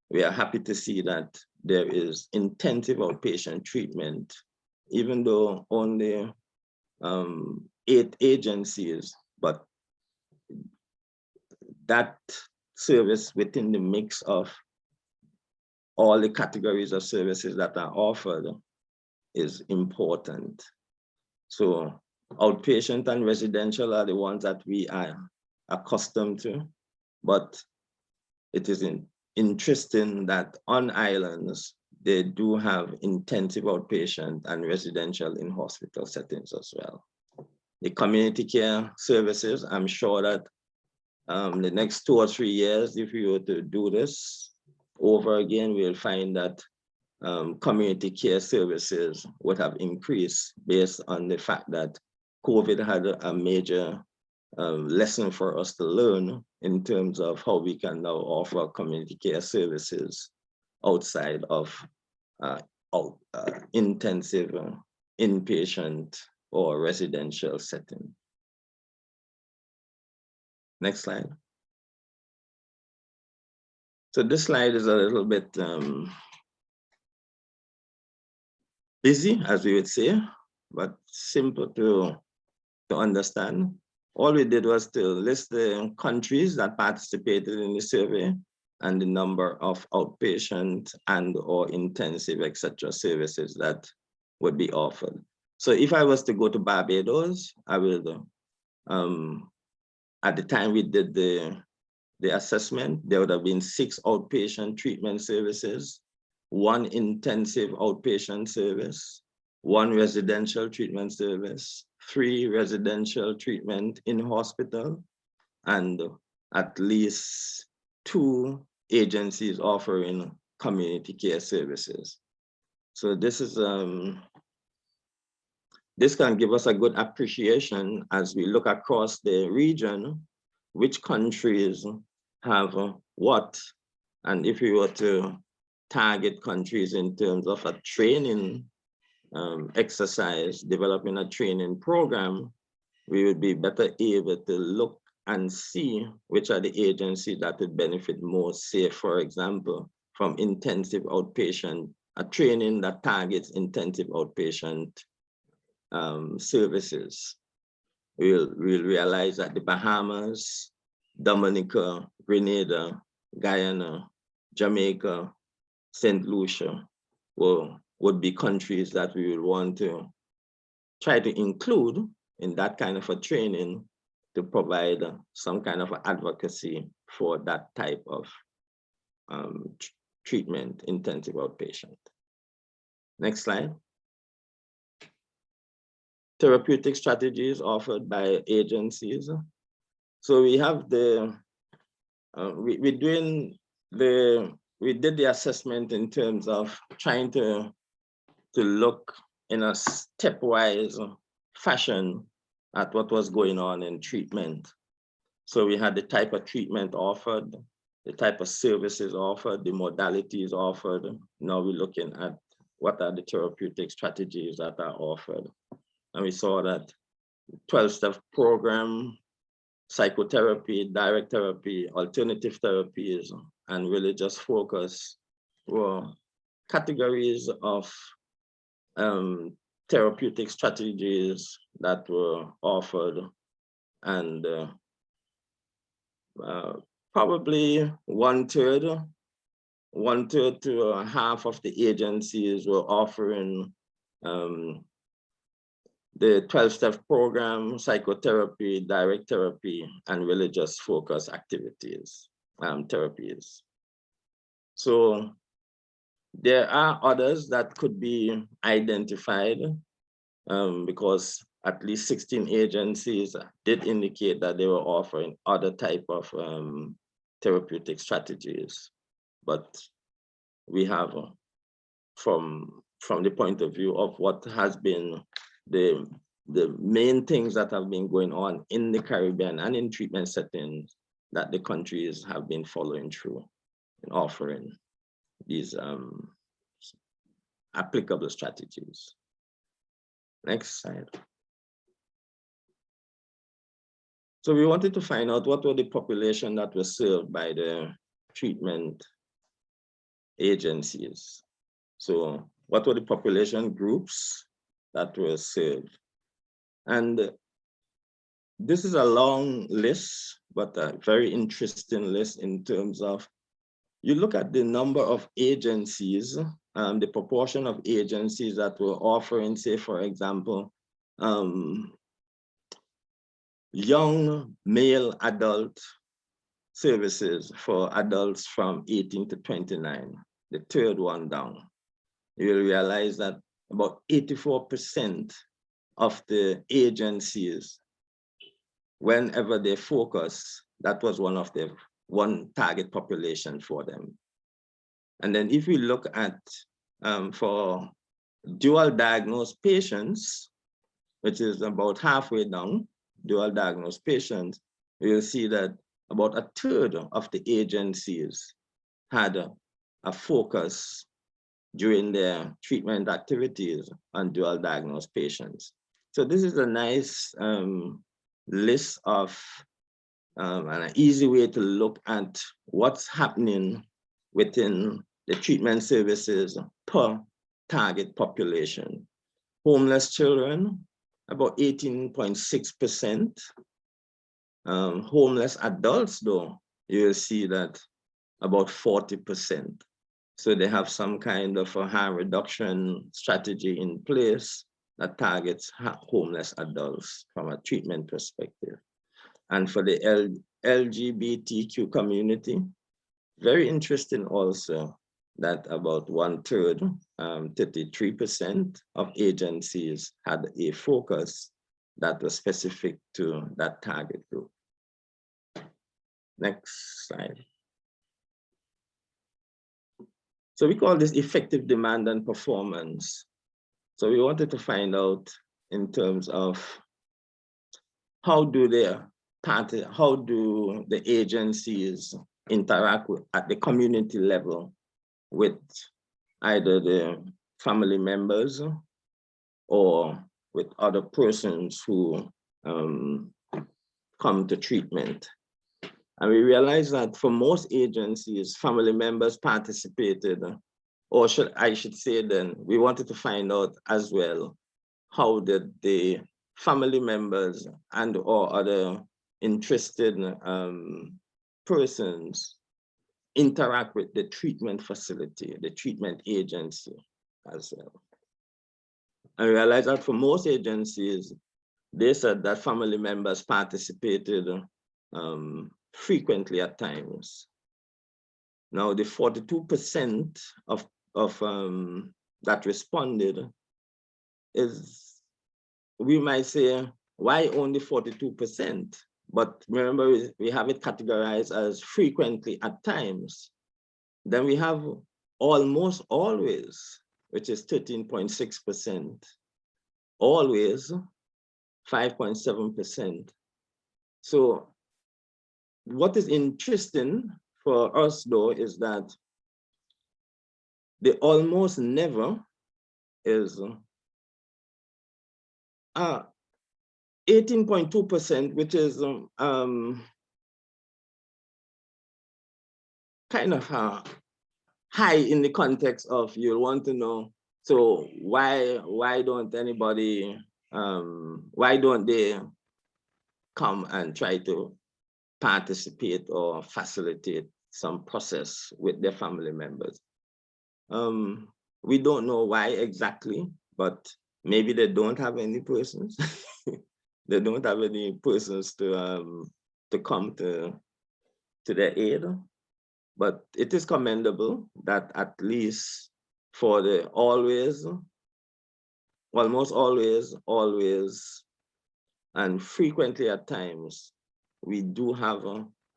We are happy to see that there is intensive outpatient treatment, even though only 8 agencies, but that service within the mix of all the categories of services that are offered is important. So outpatient and residential are the ones that we are accustomed to, but it is interesting that on islands, they do have intensive outpatient and residential in hospital settings as well. The community care services, I'm sure that the next 2 or 3 years, if we were to do this over again, we'll find that community care services would have increased based on the fact that COVID had a major lesson for us to learn in terms of how we can now offer community care services outside of intensive inpatient or residential setting. Next slide. So this slide is a little bit busy, as we would say, but simple to understand. All we did was to list the countries that participated in the survey and the number of outpatient and or intensive, etc. services that would be offered. So if I was to go to Barbados, I will, at the time we did the assessment, there would have been 6 outpatient treatment services, 1 intensive outpatient service, 1 residential treatment service, 3 residential treatment in hospital, and at least 2 agencies offering community care services. So this is this can give us a good appreciation as we look across the region, which countries have what, and if we were to target countries in terms of a training exercise, developing a training program, we would be better able to look and see which are the agencies that would benefit most, say, for example, from intensive outpatient, a training that targets intensive outpatient services. We'll realize that the Bahamas, Dominica, Grenada, Guyana, Jamaica, St. Lucia would be countries that we will want to try to include in that kind of a training to provide some kind of advocacy for that type of treatment, intensive outpatient. Next slide. Therapeutic strategies offered by agencies. So we have we did the assessment in terms of trying to look in a stepwise fashion at what was going on in treatment. So we had the type of treatment offered, the type of services offered, the modalities offered. Now we're looking at what are the therapeutic strategies that are offered. And we saw that 12-step program psychotherapy, direct therapy, alternative therapies, and religious focus were categories of therapeutic strategies that were offered, and probably one third to half of the agencies were offering the 12-step program, psychotherapy, direct therapy, and religious focus activities, therapies. So there are others that could be identified because at least 16 agencies did indicate that they were offering other type of therapeutic strategies. But we have, from the point of view of what has been the main things that have been going on in the Caribbean and in treatment settings, that the countries have been following through and offering these applicable strategies. Next slide. So we wanted to find out what were the population that was served by the treatment agencies. So what were the population groups that were served? And this is a long list, but a very interesting list in terms of, you look at the number of agencies, the proportion of agencies that were offering, say, for example, young male adult services for adults from 18 to 29, the third one down. You will realize that about 84% of the agencies, whenever they focus, that was one target population for them. And then if we look at for dual diagnosed patients, which is about halfway down, dual diagnosed patients, you'll see that about a third of the agencies had a focus during their treatment activities on dual diagnosed patients. So this is a nice list of and an easy way to look at what's happening within the treatment services per target population. Homeless children, about 18.6%. Homeless adults, though, you will see that about 40%. So they have some kind of a harm reduction strategy in place that targets homeless adults from a treatment perspective. And for the LGBTQ community, very interesting also that about 1/3, 33% of agencies had a focus that was specific to that target group. Next slide. So we call this effective demand and performance. So we wanted to find out in terms of how do the agencies interact at the community level with either the family members or with other persons who come to treatment. And we realized that for most agencies, family members participated, or I should say then, we wanted to find out as well, how did the family members and or other interested persons interact with the treatment facility, the treatment agency as well. I realized that for most agencies, they said that family members participated frequently at times. Now, the 42% of that responded is, we might say, why only 42%? But remember, we have it categorized as frequently at times. Then we have almost always, which is 13.6%. Always, 5.7%. So what is interesting for us, though, is that the almost never is 18.2%, which is kind of high in the context of you want to know, so why don't anybody, why don't they come and try to participate or facilitate some process with their family members? We don't know why exactly, but maybe they don't have any persons. They don't have any persons to come to their aid. But it is commendable that at least for the almost always, and frequently at times, we do have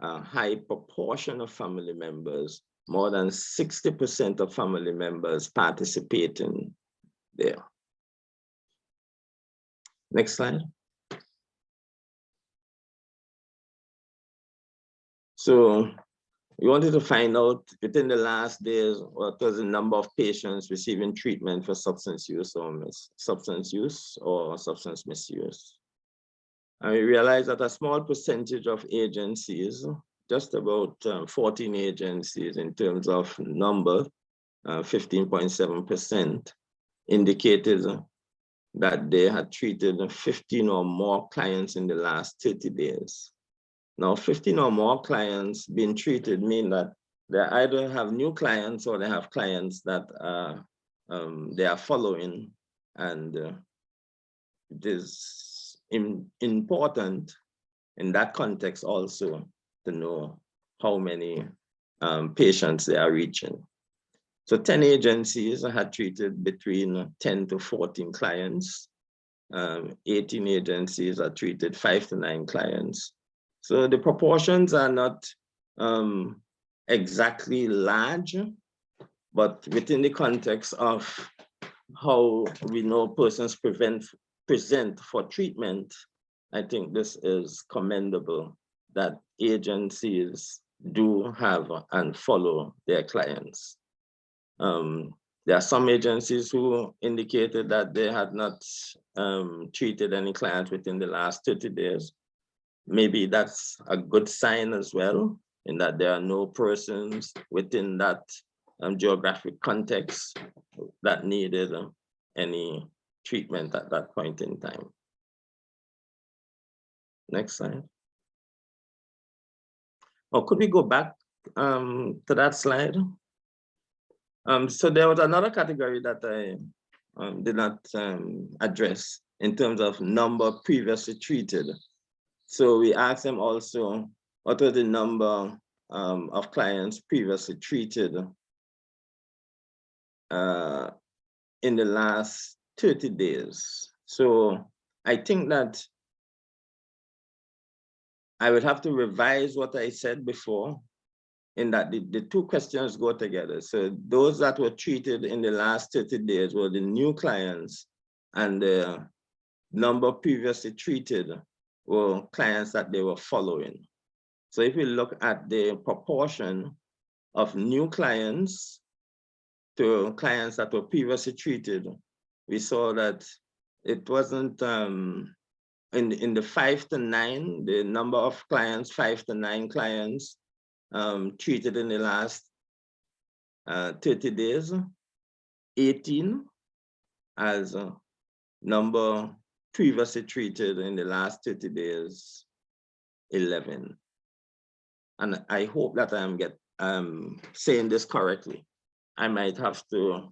a high proportion of family members, more than 60% of family members participating there. Next slide. So we wanted to find out within the last days what was the number of patients receiving treatment for substance use or substance misuse. And we realized that a small percentage of agencies, just about 14 agencies in terms of number, 15.7%, indicated that they had treated 15 or more clients in the last 30 days. Now, 15 or more clients being treated mean that they either have new clients or they have clients that they are following. And it is important in that context also to know how many patients they are reaching. So 10 agencies had treated between 10 to 14 clients. 18 agencies are treated 5 to 9 clients. So the proportions are not exactly large, but within the context of how we know persons present for treatment, I think this is commendable that agencies do have and follow their clients. There are some agencies who indicated that they had not treated any clients within the last 30 days. Maybe that's a good sign as well, in that there are no persons within that geographic context that needed any treatment at that point in time. Next slide. Or could we go back to that slide? So there was another category that I did not address in terms of number previously treated. So we asked them also, what was the number of clients previously treated in the last 30 days? So I think that I would have to revise what I said before, in that the two questions go together. So those that were treated in the last 30 days were the new clients, and the number previously treated were clients that they were following. So if we look at the proportion of new clients to clients that were previously treated, we saw that it wasn't in the 5 to 9, the number of clients, 5 to 9 clients treated in the last 30 days, 18 as a number previously treated in the last 30 days, 11. And I hope that I'm saying this correctly. I might have to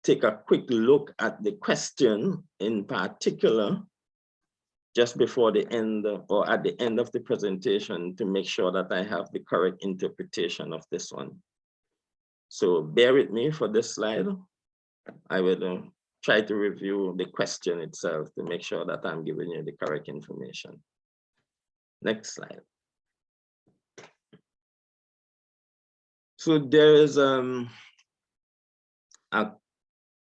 take a quick look at the question in particular, just before the end or at the end of the presentation, to make sure that I have the correct interpretation of this one. So bear with me for this slide. I will try to review the question itself to make sure that I'm giving you the correct information. Next slide. So there is a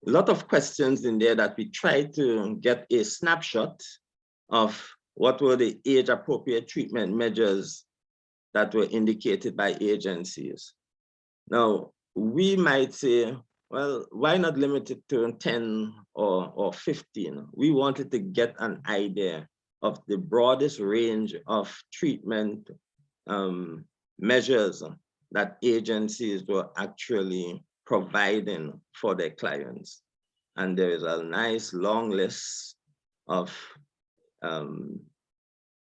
lot of questions in there that we try to get a snapshot of what were the age-appropriate treatment measures that were indicated by agencies. Now, we might say, Well, why not limit it to 10 or 15? We wanted to get an idea of the broadest range of treatment measures that agencies were actually providing for their clients. And there is a nice long list of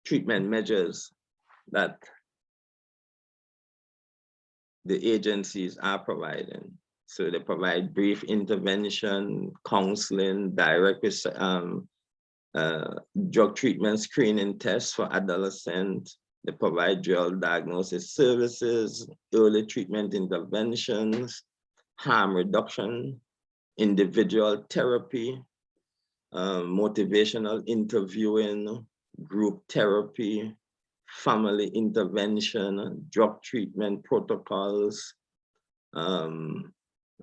treatment measures that the agencies are providing. So they provide brief intervention, counseling, direct drug treatment screening tests for adolescents. They provide dual diagnosis services, early treatment interventions, harm reduction, individual therapy, motivational interviewing, group therapy, family intervention, drug treatment protocols,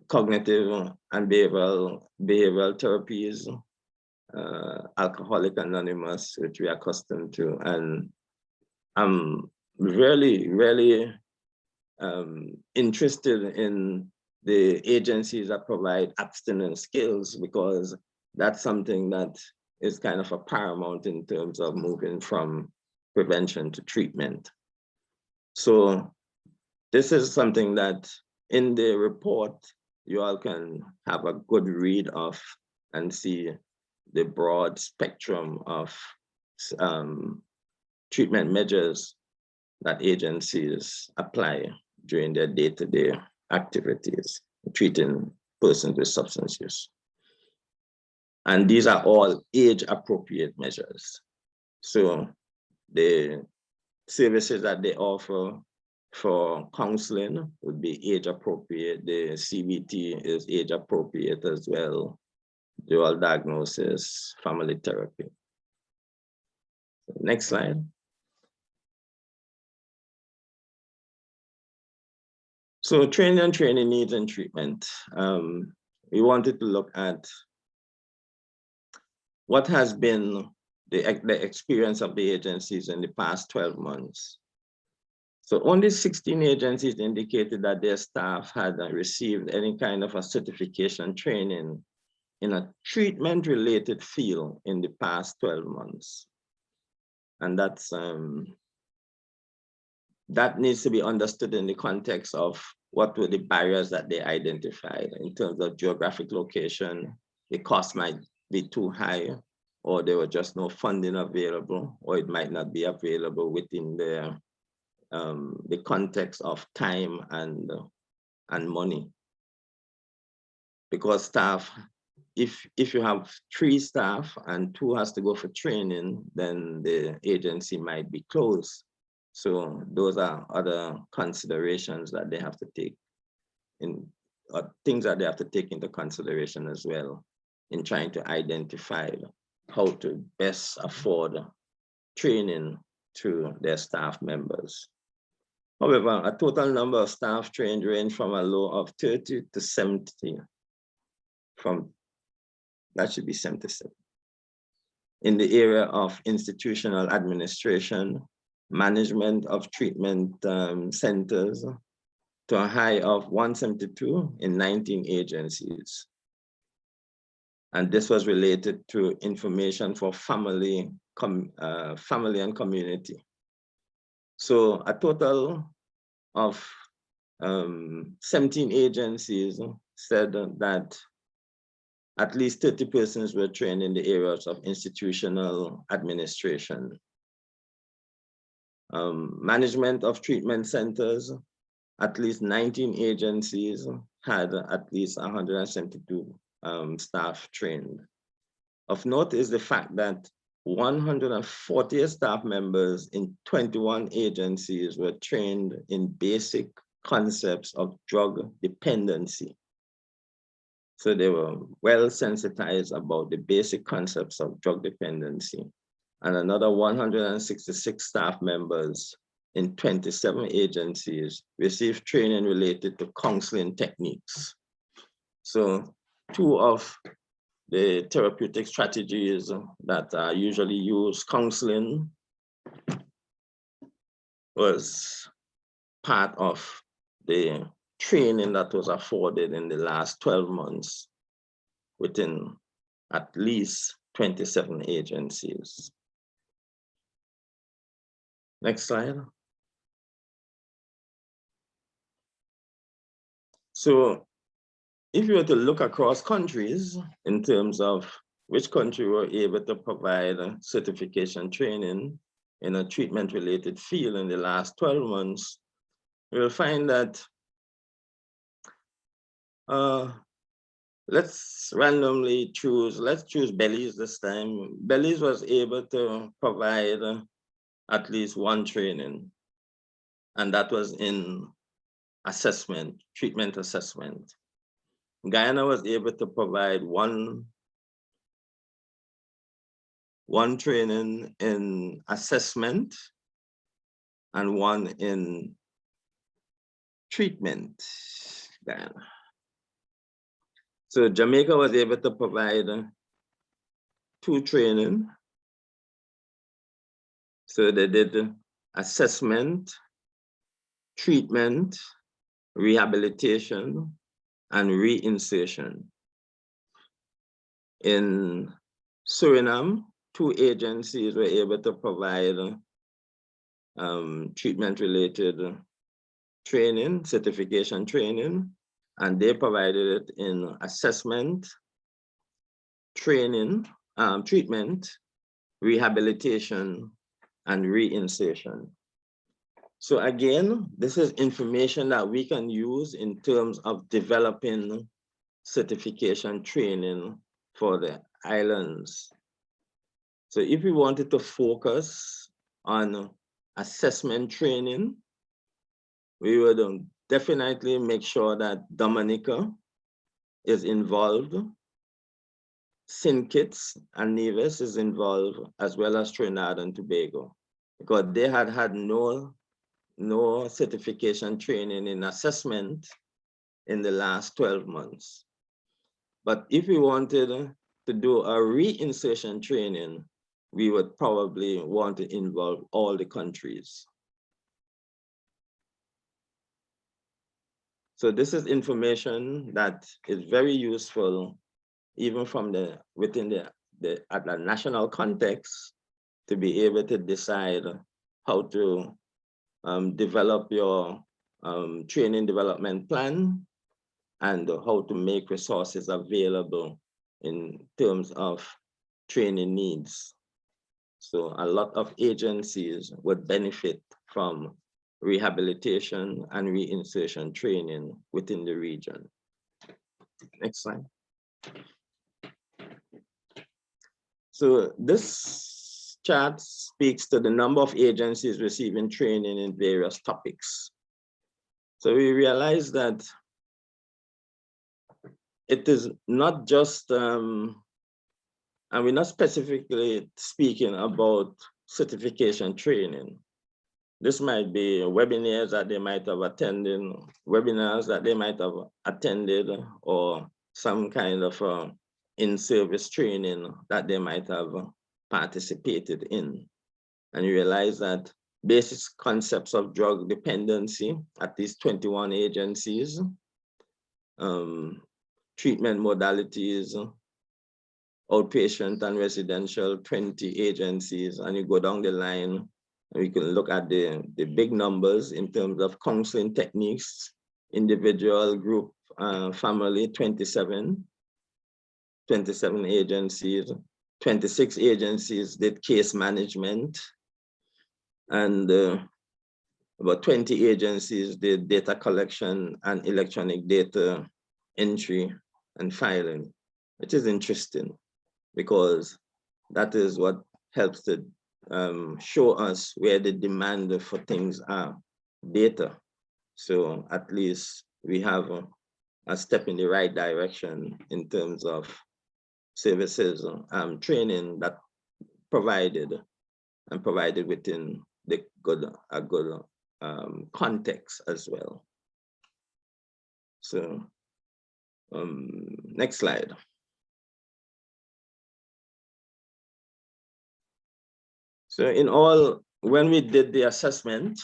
cognitive and behavioral therapies, Alcoholics Anonymous, which we are accustomed to. And I'm really interested in the agencies that provide abstinence skills, because that's something that is kind of a paramount in terms of moving from prevention to treatment. So this is something that in the report, you all can have a good read of and see the broad spectrum of treatment measures that agencies apply during their day-to-day activities, treating persons with substance use. And these are all age-appropriate measures. So the services that they offer for counseling would be age-appropriate. The CBT is age-appropriate as well. Dual diagnosis, family therapy. Next slide. So training needs and treatment. We wanted to look at what has been the experience of the agencies in the past 12 months. So only 16 agencies indicated that their staff had received any kind of a certification training in a treatment-related field in the past 12 months. And that's that needs to be understood in the context of what were the barriers that they identified in terms of geographic location. The cost might be too high, or there were just no funding available, or it might not be available within the context of time and money. Because staff, if you have 3 staff and 2 has to go for training, then the agency might be closed. So those are other considerations that they have to take in, things that they have to take into consideration as well in trying to identify how to best afford training to their staff members. However, a total number of staff trained range from a low of 30 to 70. That should be 77. In the area of institutional administration, management of treatment centers, to a high of 172 in 19 agencies. And this was related to information for family and community. So a total of 17 agencies said that at least 30 persons were trained in the areas of institutional administration. Management of treatment centers, at least 19 agencies had at least 172 staff trained. Of note is the fact that 140 staff members in 21 agencies were trained in basic concepts of drug dependency. So they were well sensitized about the basic concepts of drug dependency. And another 166 staff members in 27 agencies received training related to counseling techniques. So 2 of the therapeutic strategies that are usually used, counseling, was part of the training that was afforded in the last 12 months within at least 27 agencies. Next slide. So if you were to look across countries in terms of which country were able to provide certification training in a treatment-related field in the last 12 months, you'll find that let's randomly choose, let's choose Belize this time. Belize was able to provide at least one training, and that was in assessment, treatment assessment. Guyana was able to provide one training in assessment and one in treatment. Guyana. So Jamaica was able to provide 2 training. So they did assessment, treatment, rehabilitation, and reinsertion. In Suriname, 2 agencies were able to provide treatment-related training, certification training, and they provided it in assessment, training, treatment, rehabilitation, and reinsertion. So again, this is information that we can use in terms of developing certification training for the islands. So if we wanted to focus on assessment training, we would definitely make sure that Dominica is involved, St. Kitts and Nevis is involved, as well as Trinidad and Tobago, because they had no certification training in assessment in the last 12 months. But if we wanted to do a reinsertion training, we would probably want to involve all the countries. So this is information that is very useful, even from within at the national context, to be able to decide how to develop your training development plan and how to make resources available in terms of training needs. So a lot of agencies would benefit from rehabilitation and reinsertion training within the region. Next slide. So this chart speaks to the number of agencies receiving training in various topics. So we realize that it is not just, and we're not specifically speaking about certification training. This might be webinars that they might have attended, webinars that they might have attended, or some kind of in-service training that they might have participated in. And you realize that basic concepts of drug dependency at least 21 agencies, treatment modalities, outpatient and residential 20 agencies, and you go down the line, and we can look at the big numbers in terms of counseling techniques, individual, group, family, 27 agencies, 26 agencies did case management, and about 20 agencies did data collection and electronic data entry and filing, which is interesting because that is what helps to show us where the demand for things are, data. So at least we have a step in the right direction in terms of services, training that provided within a good context as well. So next slide. So in all, when we did the assessment,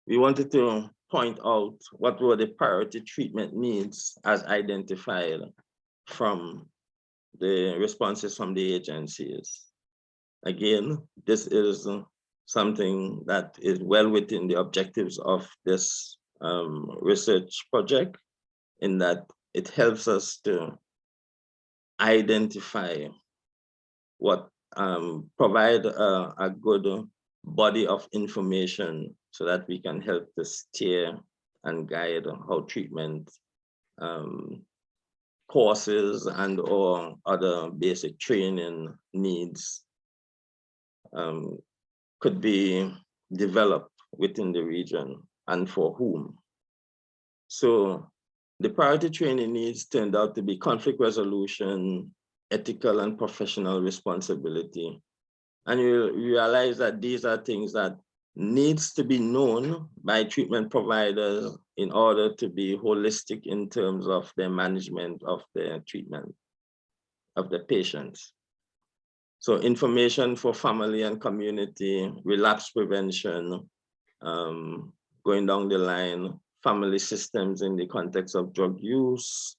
we wanted to point out what were the priority treatment needs as identified from the responses from the agencies. Again, this is something that is well within the objectives of this research project, in that it helps us to identify what provide a good body of information so that we can help to steer and guide how treatment courses and or other basic training needs could be developed within the region and for whom. So the priority training needs turned out to be conflict resolution, ethical and professional responsibility. And you realize that these are things that needs to be known by treatment providers in order to be holistic in terms of their management of their treatment of the patients. So information for family and community, relapse prevention, going down the line, family systems in the context of drug use,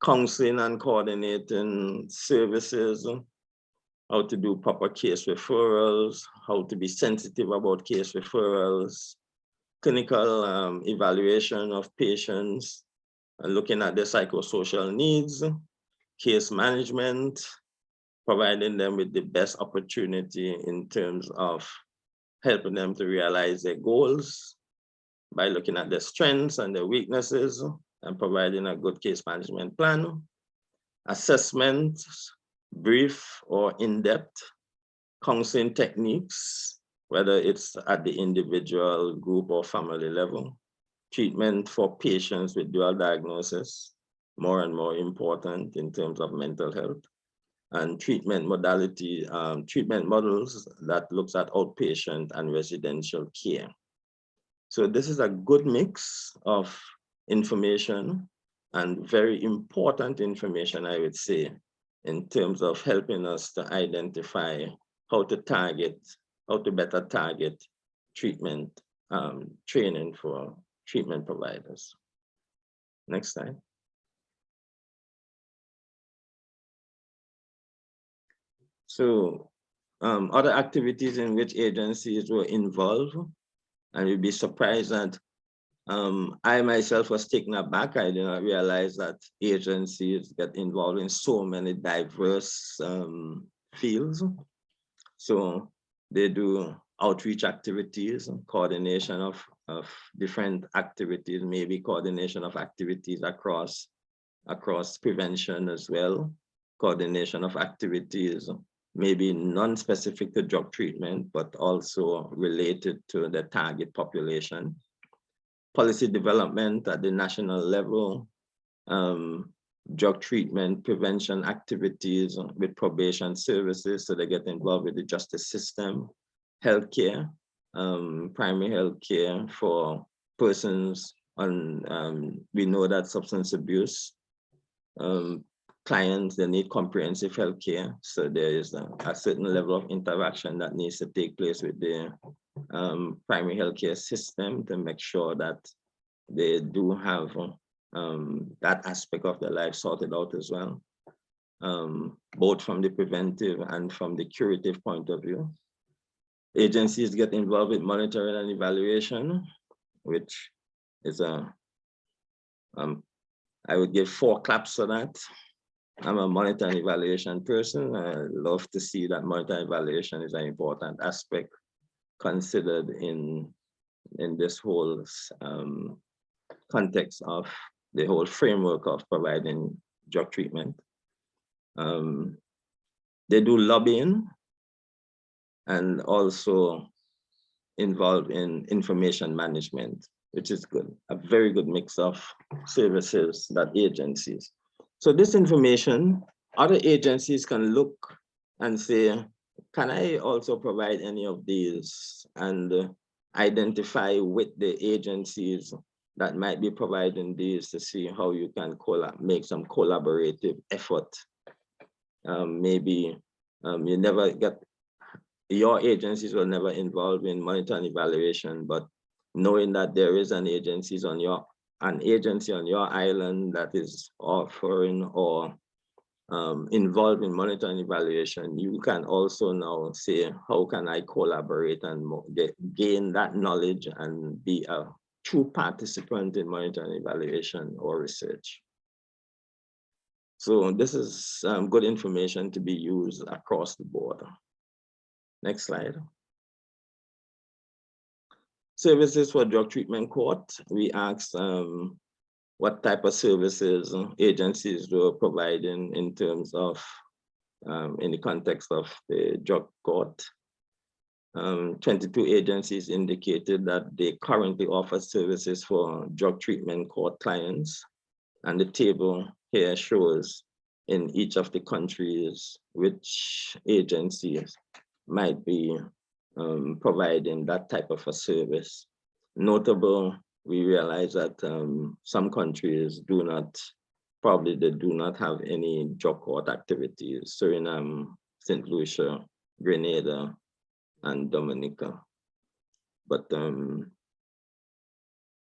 counseling and coordinating services, how to do proper case referrals, how to be sensitive about case referrals, clinical evaluation of patients, and looking at their psychosocial needs, case management, providing them with the best opportunity in terms of helping them to realize their goals by looking at their strengths and their weaknesses and providing a good case management plan, assessment, brief or in-depth counseling techniques, whether it's at the individual, group, or family level, treatment for patients with dual diagnosis, more and more important in terms of mental health, and treatment modality, treatment models that looks at outpatient and residential care. So this is a good mix of information and very important information, I would say, in terms of helping us to identify how to better target treatment, training for treatment providers. Next slide. So other activities in which agencies were involved, and you'd be surprised that I myself was taken aback. I did not realize that agencies get involved in so many diverse fields. So they do outreach activities, coordination of different activities, maybe coordination of activities across prevention as well, coordination of activities, maybe non-specific to drug treatment, but also related to the target population. Policy development at the national level, drug treatment, prevention activities with probation services, so they get involved with the justice system, healthcare, primary healthcare for persons on, we know that substance abuse clients, they need comprehensive healthcare. So there is a certain level of interaction that needs to take place with the primary healthcare system to make sure that they do have that aspect of their life sorted out as well, both from the preventive and from the curative point of view. Agencies get involved with monitoring and evaluation, which is I would give 4 claps for that. I'm a monitor and evaluation person. I love to see that monitor and evaluation is an important aspect considered in this whole context of the whole framework of providing drug treatment. They do lobbying and also involved in information management, which is good, a very good mix of services that agencies. So this information, other agencies can look and say, can I also provide any of these, and identify with the agencies that might be providing these to see how you can make some collaborative effort. Maybe you never get, your agencies were never involved in monitor and evaluation, but knowing that there is an agency on your island that is offering or involved in monitoring evaluation, you can also now say, how can I collaborate and gain that knowledge and be a true participant in monitoring evaluation or research. So this is good information to be used across the board. Next slide. Services for drug treatment court. We asked what type of services agencies were providing in terms of, in the context of the drug court. 22 agencies indicated that they currently offer services for drug treatment court clients. And the table here shows in each of the countries which agencies might be providing that type of a service. Notable, we realize that some countries probably do not have any drug court activities. Suriname, St. Lucia, Grenada, and Dominica. But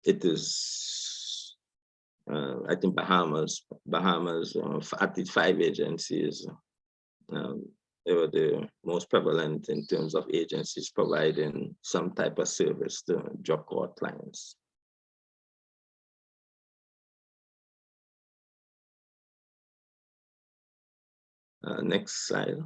it is, I think Bahamas, at least 5 agencies, they were the most prevalent in terms of agencies providing some type of service to drug court clients. Next slide.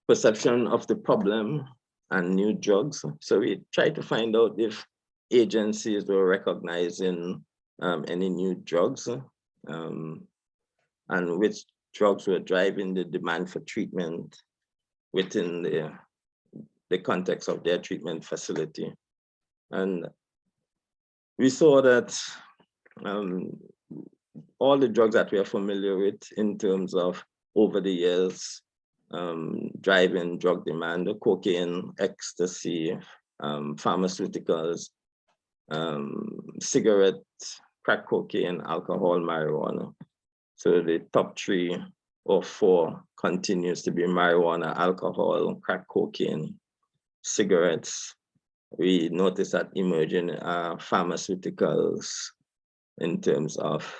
Perception of the problem and new drugs. So we try to find out if agencies were recognizing any new drugs and which drugs were driving the demand for treatment within the context of their treatment facility. And we saw that all the drugs that we are familiar with in terms of over the years driving drug demand, cocaine, ecstasy, pharmaceuticals, cigarettes, crack cocaine, alcohol, marijuana. So the top 3 or 4 continues to be marijuana, alcohol, crack cocaine, cigarettes. We notice that emerging pharmaceuticals in terms of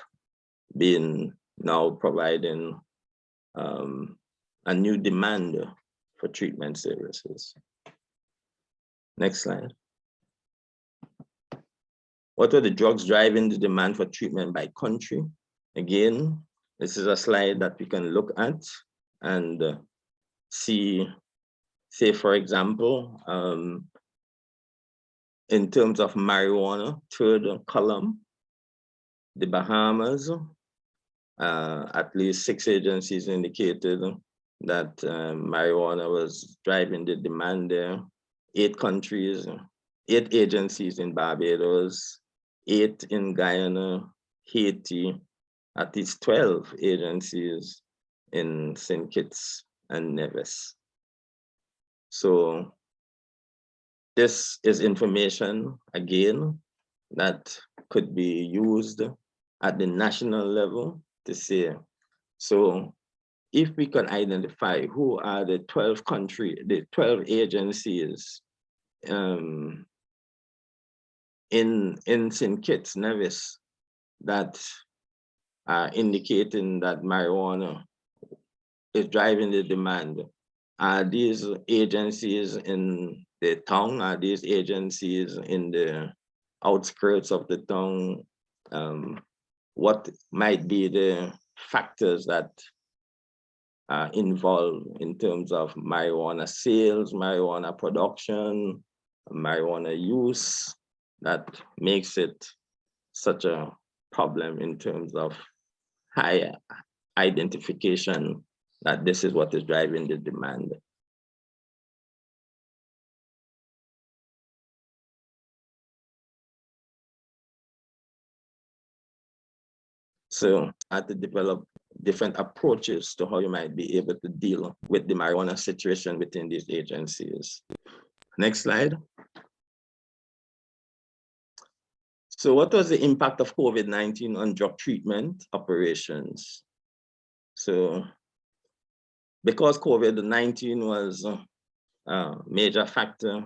being now providing a new demand for treatment services. Next slide. What are the drugs driving the demand for treatment by country? Again, this is a slide that we can look at and see, say for example, in terms of marijuana, 3rd column, the Bahamas, at least 6 agencies indicated that marijuana was driving the demand there. 8 countries, 8 agencies in Barbados, 8 in Guyana, Haiti, at least 12 agencies in St. Kitts and Nevis. So this is information, again, that could be used at the national level to say, so if we can identify who are the 12 agencies in St. Kitts, Nevis, that are indicating that marijuana is driving the demand. Are these agencies in the town? Are these agencies in the outskirts of the town? What might be the factors that are involved in terms of marijuana sales, marijuana production, marijuana use, that makes it such a problem in terms of high identification that this is what is driving the demand. So I had to develop different approaches to how you might be able to deal with the marijuana situation within these agencies. Next slide. So what was the impact of COVID-19 on drug treatment operations? So because COVID-19 was a major factor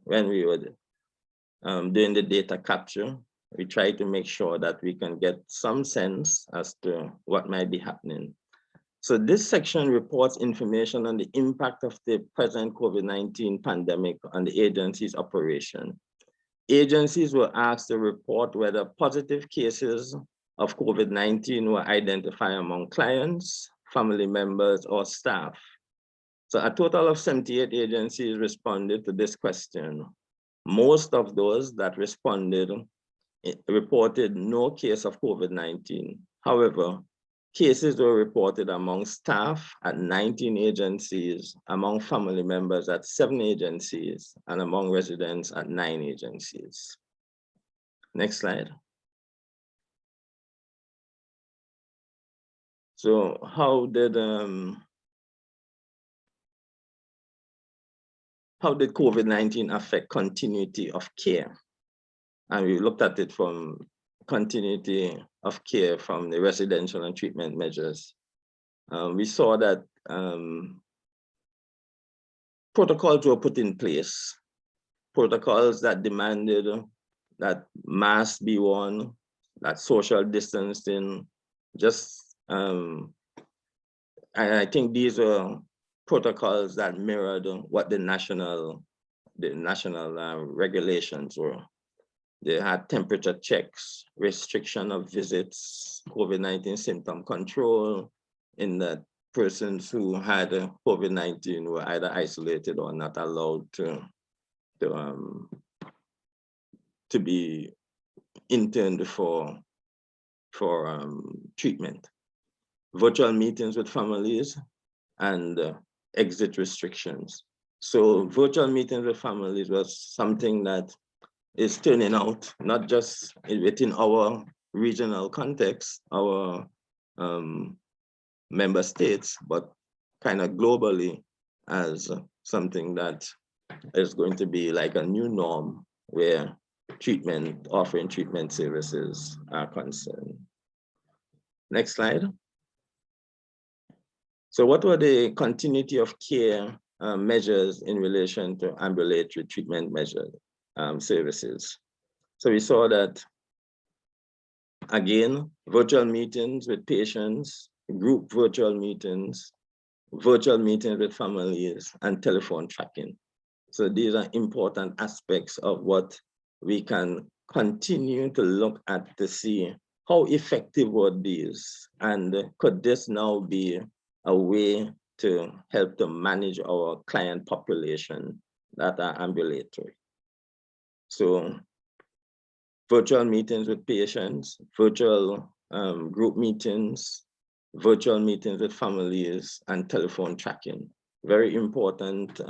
when we were doing the data capture, we try to make sure that we can get some sense as to what might be happening. So this section reports information on the impact of the present COVID-19 pandemic on the agency's operation. Agencies were asked to report whether positive cases of COVID-19 were identified among clients, family members, or staff. So a total of 78 agencies responded to this question. Most of those that responded reported no case of COVID-19. However, cases were reported among staff at 19 agencies, among family members at 7 agencies, and among residents at 9 agencies. Next slide. So how did COVID-19 affect continuity of care? And we looked at it from continuity of care from the residential and treatment measures. We saw that protocols were put in place, protocols that demanded that masks be worn, that social distancing, and I think these are protocols that mirrored what the national regulations were. They had temperature checks, restriction of visits, COVID-19 symptom control, in that persons who had COVID-19 were either isolated or not allowed to be interned for treatment. Virtual meetings with families and exit restrictions. So virtual meetings with families was something that is turning out, not just within our regional context, our member states, but kind of globally as something that is going to be like a new norm where offering treatment services are concerned. Next slide. So what were the continuity of care measures in relation to ambulatory treatment measures, services? So we saw that, again, virtual meetings with patients, group virtual meetings with families, and telephone tracking. So these are important aspects of what we can continue to look at to see how effective were these, and could this now be a way to help to manage our client population that are ambulatory. So virtual meetings with patients, virtual group meetings, virtual meetings with families, and telephone tracking. Very important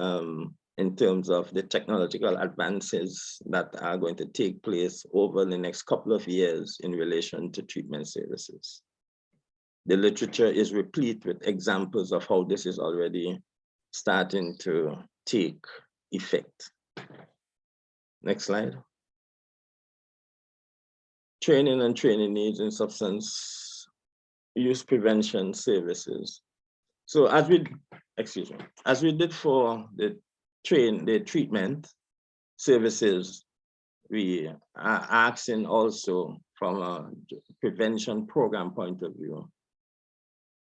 in terms of the technological advances that are going to take place over the next couple of years in relation to treatment services. The literature is replete with examples of how this is already starting to take effect. Next slide. Training and training needs in substance use prevention services. So as we did for the treatment services, we are asking also from a prevention program point of view.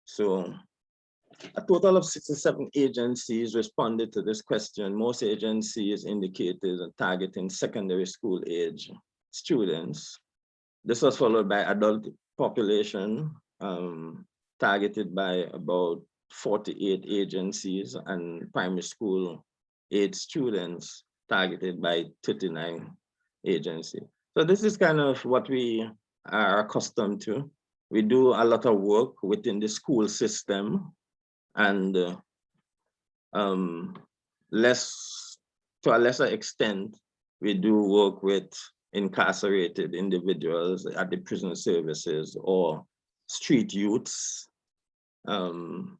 So a total of 67 agencies responded to this question. Most agencies indicated targeting secondary school age students. This was followed by adult population, targeted by about 48 agencies, and primary school age students targeted by 39 agencies. So this is kind of what we are accustomed to. We do a lot of work within the school system, and to a lesser extent, we do work with incarcerated individuals at the prison services or street youths. And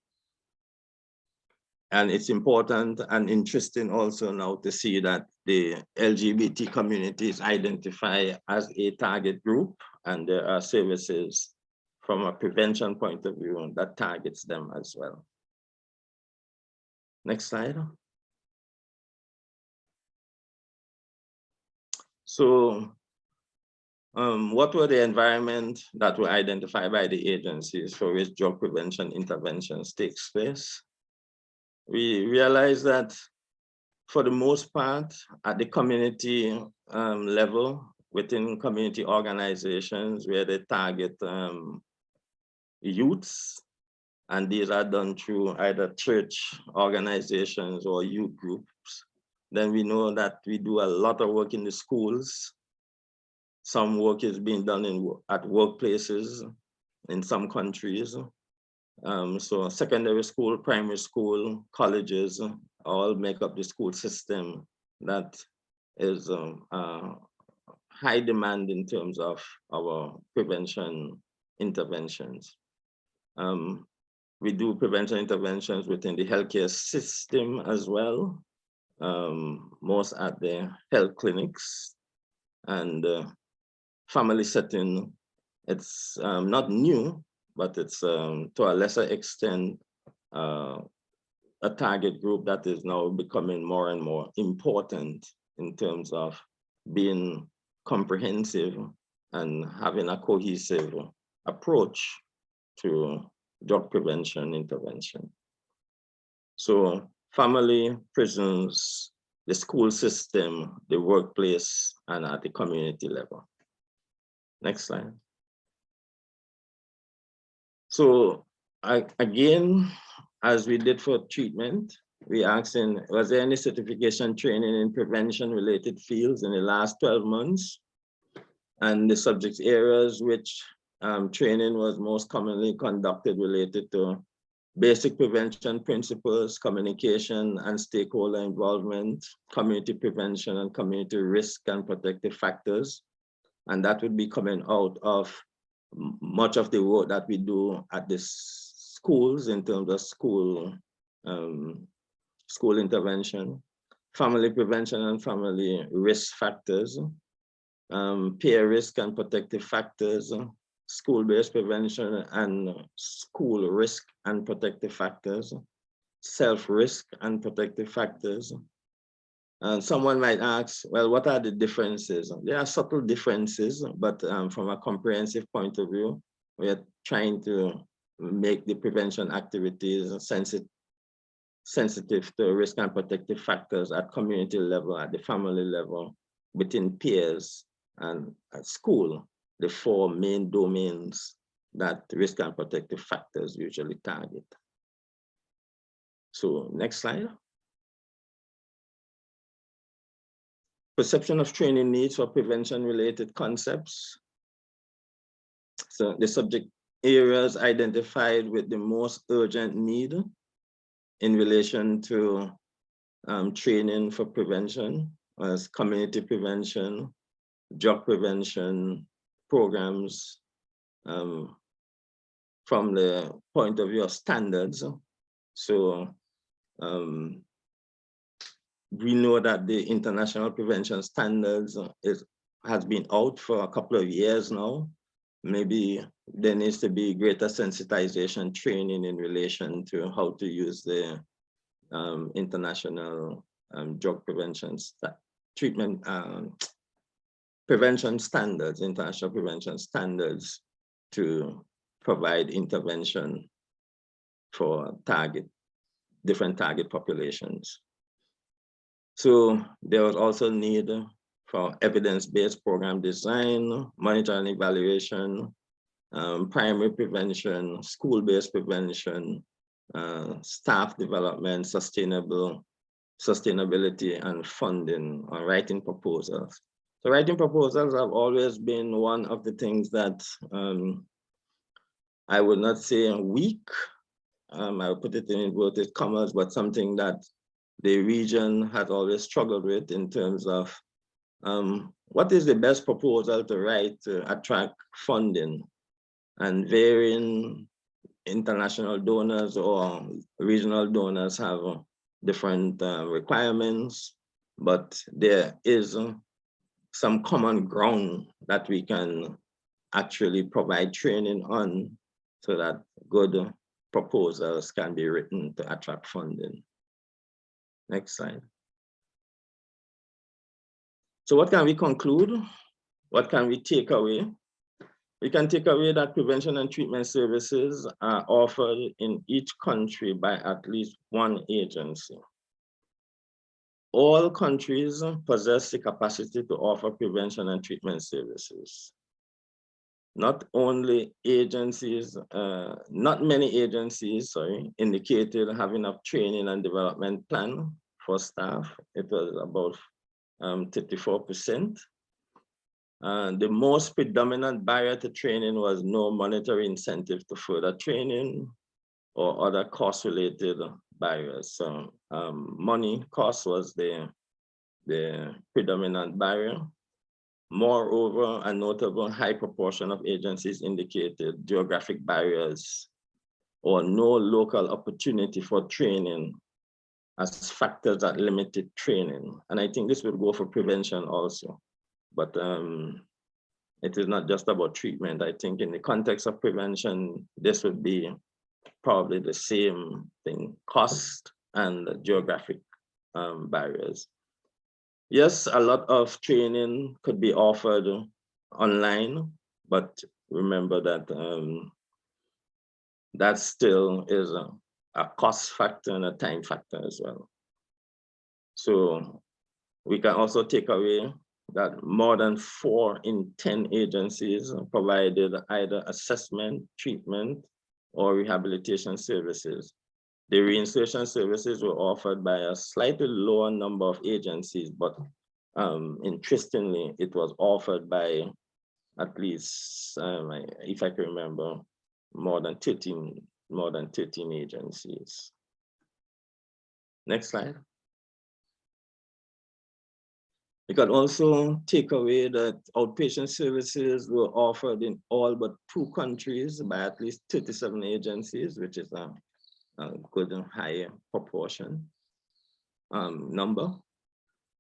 it's important and interesting also now to see that the LGBT community is identified as a target group, and there are services from a prevention point of view that targets them as well. Next slide. So what were the environment that were identified by the agencies for which drug prevention interventions takes place? We realized that for the most part, at the community level, within community organizations where they target youths, and these are done through either church organizations or youth groups, then we know that we do a lot of work in the schools. Some work is being done at workplaces in some countries. So secondary school, primary school, colleges, all make up the school system that is high demand in terms of our prevention interventions. We do prevention interventions within the healthcare system as well, most at the health clinics and family setting. It's not new, but it's to a lesser extent a target group that is now becoming more and more important in terms of being comprehensive and having a cohesive approach to drug prevention intervention. So family, prisons, the school system, the workplace, and at the community level. Next slide. So again, as we did for treatment, we asked, was there any certification training in prevention related fields in the last 12 months? And the subject areas which training was most commonly conducted related to basic prevention principles, communication and stakeholder involvement, community prevention and community risk and protective factors. And that would be coming out of much of the work that we do at the schools in terms of school intervention, family prevention and family risk factors, peer risk and protective factors, school-based prevention and school risk and protective factors, self-risk and protective factors. And someone might ask, well, what are the differences? There are subtle differences, but from a comprehensive point of view, we are trying to make the prevention activities sensitive to risk and protective factors at community level, at the family level, within peers, and at school, the four main domains that risk and protective factors usually target. So next slide. Perception of training needs for prevention-related concepts. So the subject areas identified with the most urgent need in relation to training for prevention as community prevention, drug prevention programs from the point of view of standards. So we know that the international prevention standards has been out for a couple of years now. Maybe there needs to be greater sensitization training in relation to how to use the international drug prevention treatment prevention standards, international prevention standards to provide intervention for different target populations. So there was also need for evidence-based program design, monitoring and evaluation, primary prevention, school-based prevention, staff development, sustainability and funding, or writing proposals. So writing proposals have always been one of the things that I would not say weak. I would put it in inverted commas, but something that the region has always struggled with in terms of what is the best proposal to write to attract funding, and varying international donors or regional donors have different requirements, but there is some common ground that we can actually provide training on so that good proposals can be written to attract funding. Next slide. So what can we conclude? What can we take away? We can take away that prevention and treatment services are offered in each country by at least one agency. All countries possess the capacity to offer prevention and treatment services. Not only agencies, not many agencies, indicated having a training and development plan for staff. It was about 34%. The most predominant barrier to training was no monetary incentive to further training or other cost-related barriers. So money cost was the predominant barrier. Moreover, a notable high proportion of agencies indicated geographic barriers or no local opportunity for training as factors that limited training. And I think this would go for prevention also. But it is not just about treatment. I think in the context of prevention, this would be probably the same thing, cost and geographic barriers. Yes, a lot of training could be offered online, but remember that that still is a cost factor and a time factor as well. So we can also take away that more than 4 in 10 agencies provided either assessment, treatment, or rehabilitation services. The reinsertion services were offered by a slightly lower number of agencies, but interestingly, it was offered by at least, if I can remember, more than 13 agencies. Next slide. You can also take away that outpatient services were offered in all but 2 countries by at least 37 agencies, which is a good and high proportion number.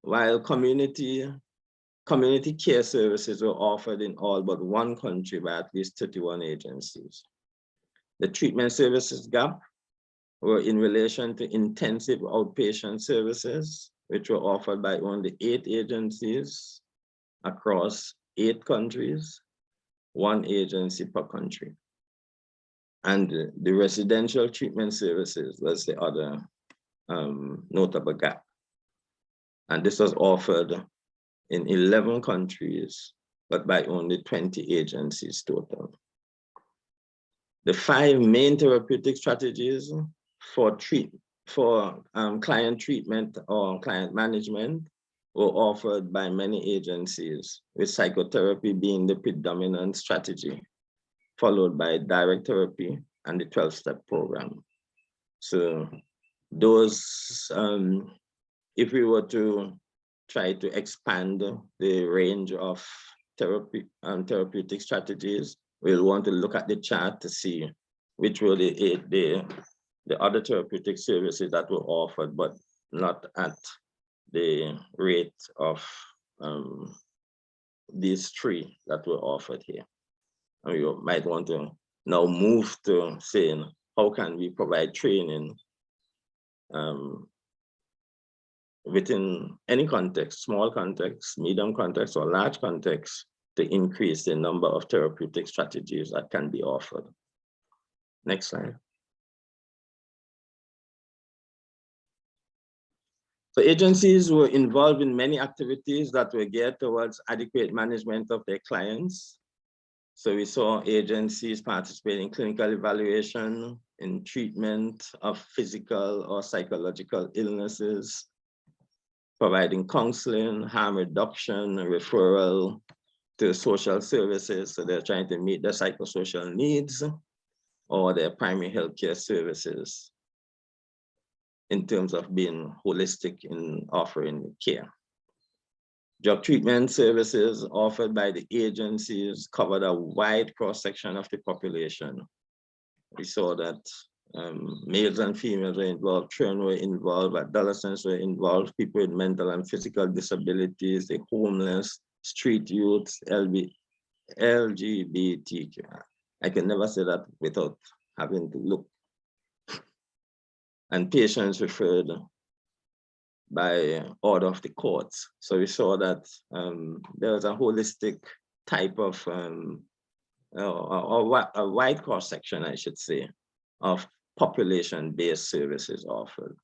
While community care services were offered in all but 1 country by at least 31 agencies. The treatment services gap were in relation to intensive outpatient services, which were offered by only 8 agencies across 8 countries, 1 agency per country. And the residential treatment services was the other notable gap. And this was offered in 11 countries, but by only 20 agencies total. The 5 main therapeutic strategies for client treatment or client management were offered by many agencies, with psychotherapy being the predominant strategy, followed by direct therapy and the 12-step program. So those, if we were to try to expand the range of therapeutic strategies, we'll want to look at the chart to see which were the other therapeutic services that were offered, but not at the rate of these 3 that were offered here. And you might want to now move to saying, how can we provide training within any context, small context, medium context, or large context, to increase the number of therapeutic strategies that can be offered. Next slide. So agencies were involved in many activities that were geared towards adequate management of their clients. So we saw agencies participating in clinical evaluation, in treatment of physical or psychological illnesses, providing counseling, harm reduction, referral to social services. So they're trying to meet their psychosocial needs or their primary healthcare services in terms of being holistic in offering care. Drug treatment services offered by the agencies covered a wide cross-section of the population. We saw that males and females were involved, children were involved, adolescents were involved, people with mental and physical disabilities, the homeless, street youths, LGBTQ. I can never say that without having to look. And patients referred by order of the courts. So we saw that there was a holistic type of, a wide cross-section, I should say, of population-based services offered.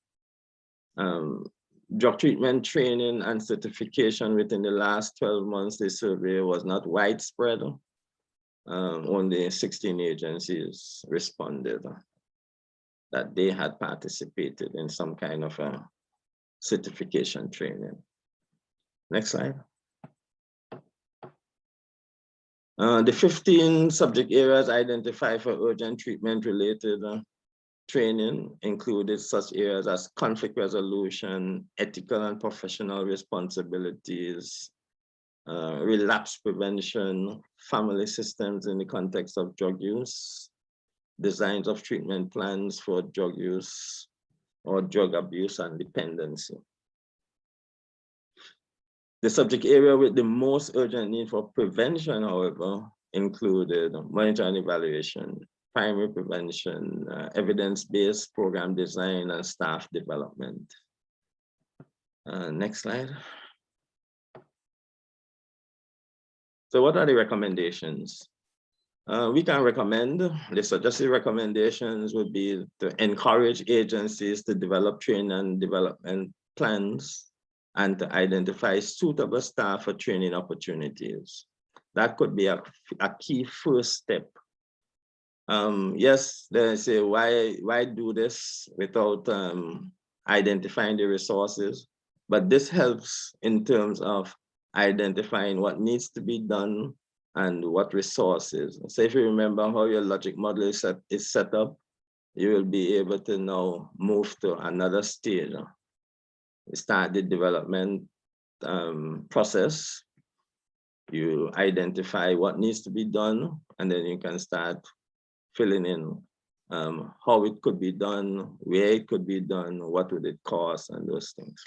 Drug treatment training and certification within the last 12 months, the survey was not widespread. Only 16 agencies responded that they had participated in some kind of a certification training. Next slide. The 15 subject areas identified for urgent treatment related training included such areas as conflict resolution, ethical and professional responsibilities, relapse prevention, family systems in the context of drug use, designs of treatment plans for drug use or drug abuse and dependency. The subject area with the most urgent need for prevention, however, included monitoring and evaluation, primary prevention, evidence-based program design, and staff development. Next slide. So what are the recommendations? We can recommend, the suggested recommendations would be to encourage agencies to develop training and development plans and to identify suitable staff for training opportunities. That could be a key first step. Yes, they say, why do this without identifying the resources? But this helps in terms of identifying what needs to be done and what resources. So if you remember how your logic model is set up, you will be able to now move to another stage. Start the development process. You identify what needs to be done, and then you can start filling in how it could be done, where it could be done, what would it cost, and those things.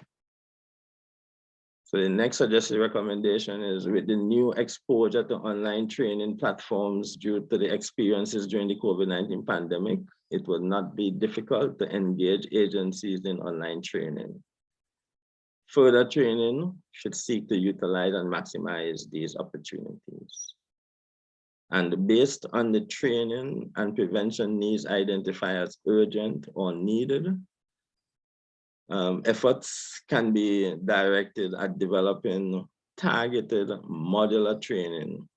So the next suggested recommendation is, with the new exposure to online training platforms due to the experiences during the COVID-19 pandemic, it would not be difficult to engage agencies in online training. Further training should seek to utilize and maximize these opportunities. And based on the training and prevention needs identified as urgent or needed, efforts can be directed at developing targeted modular training,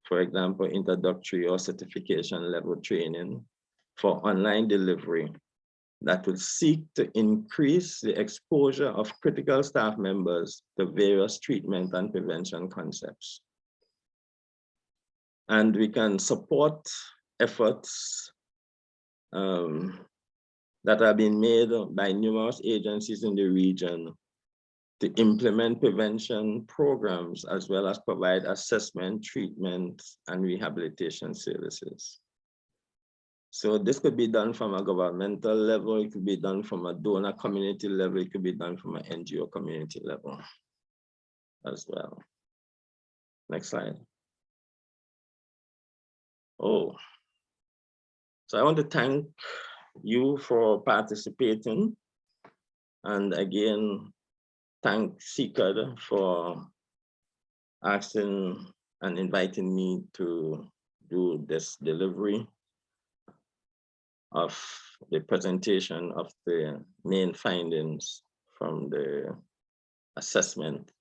for example, introductory or certification level training for online delivery that will seek to increase the exposure of critical staff members to various treatment and prevention concepts. And we can support efforts that have been made by numerous agencies in the region to implement prevention programs, as well as provide assessment, treatment, and rehabilitation services. So this could be done from a governmental level, it could be done from a donor community level, it could be done from an NGO community level as well. Next slide. Oh, so I want to thank you for participating, and again, thank CCAD for asking and inviting me to do this delivery of the presentation of the main findings from the assessment.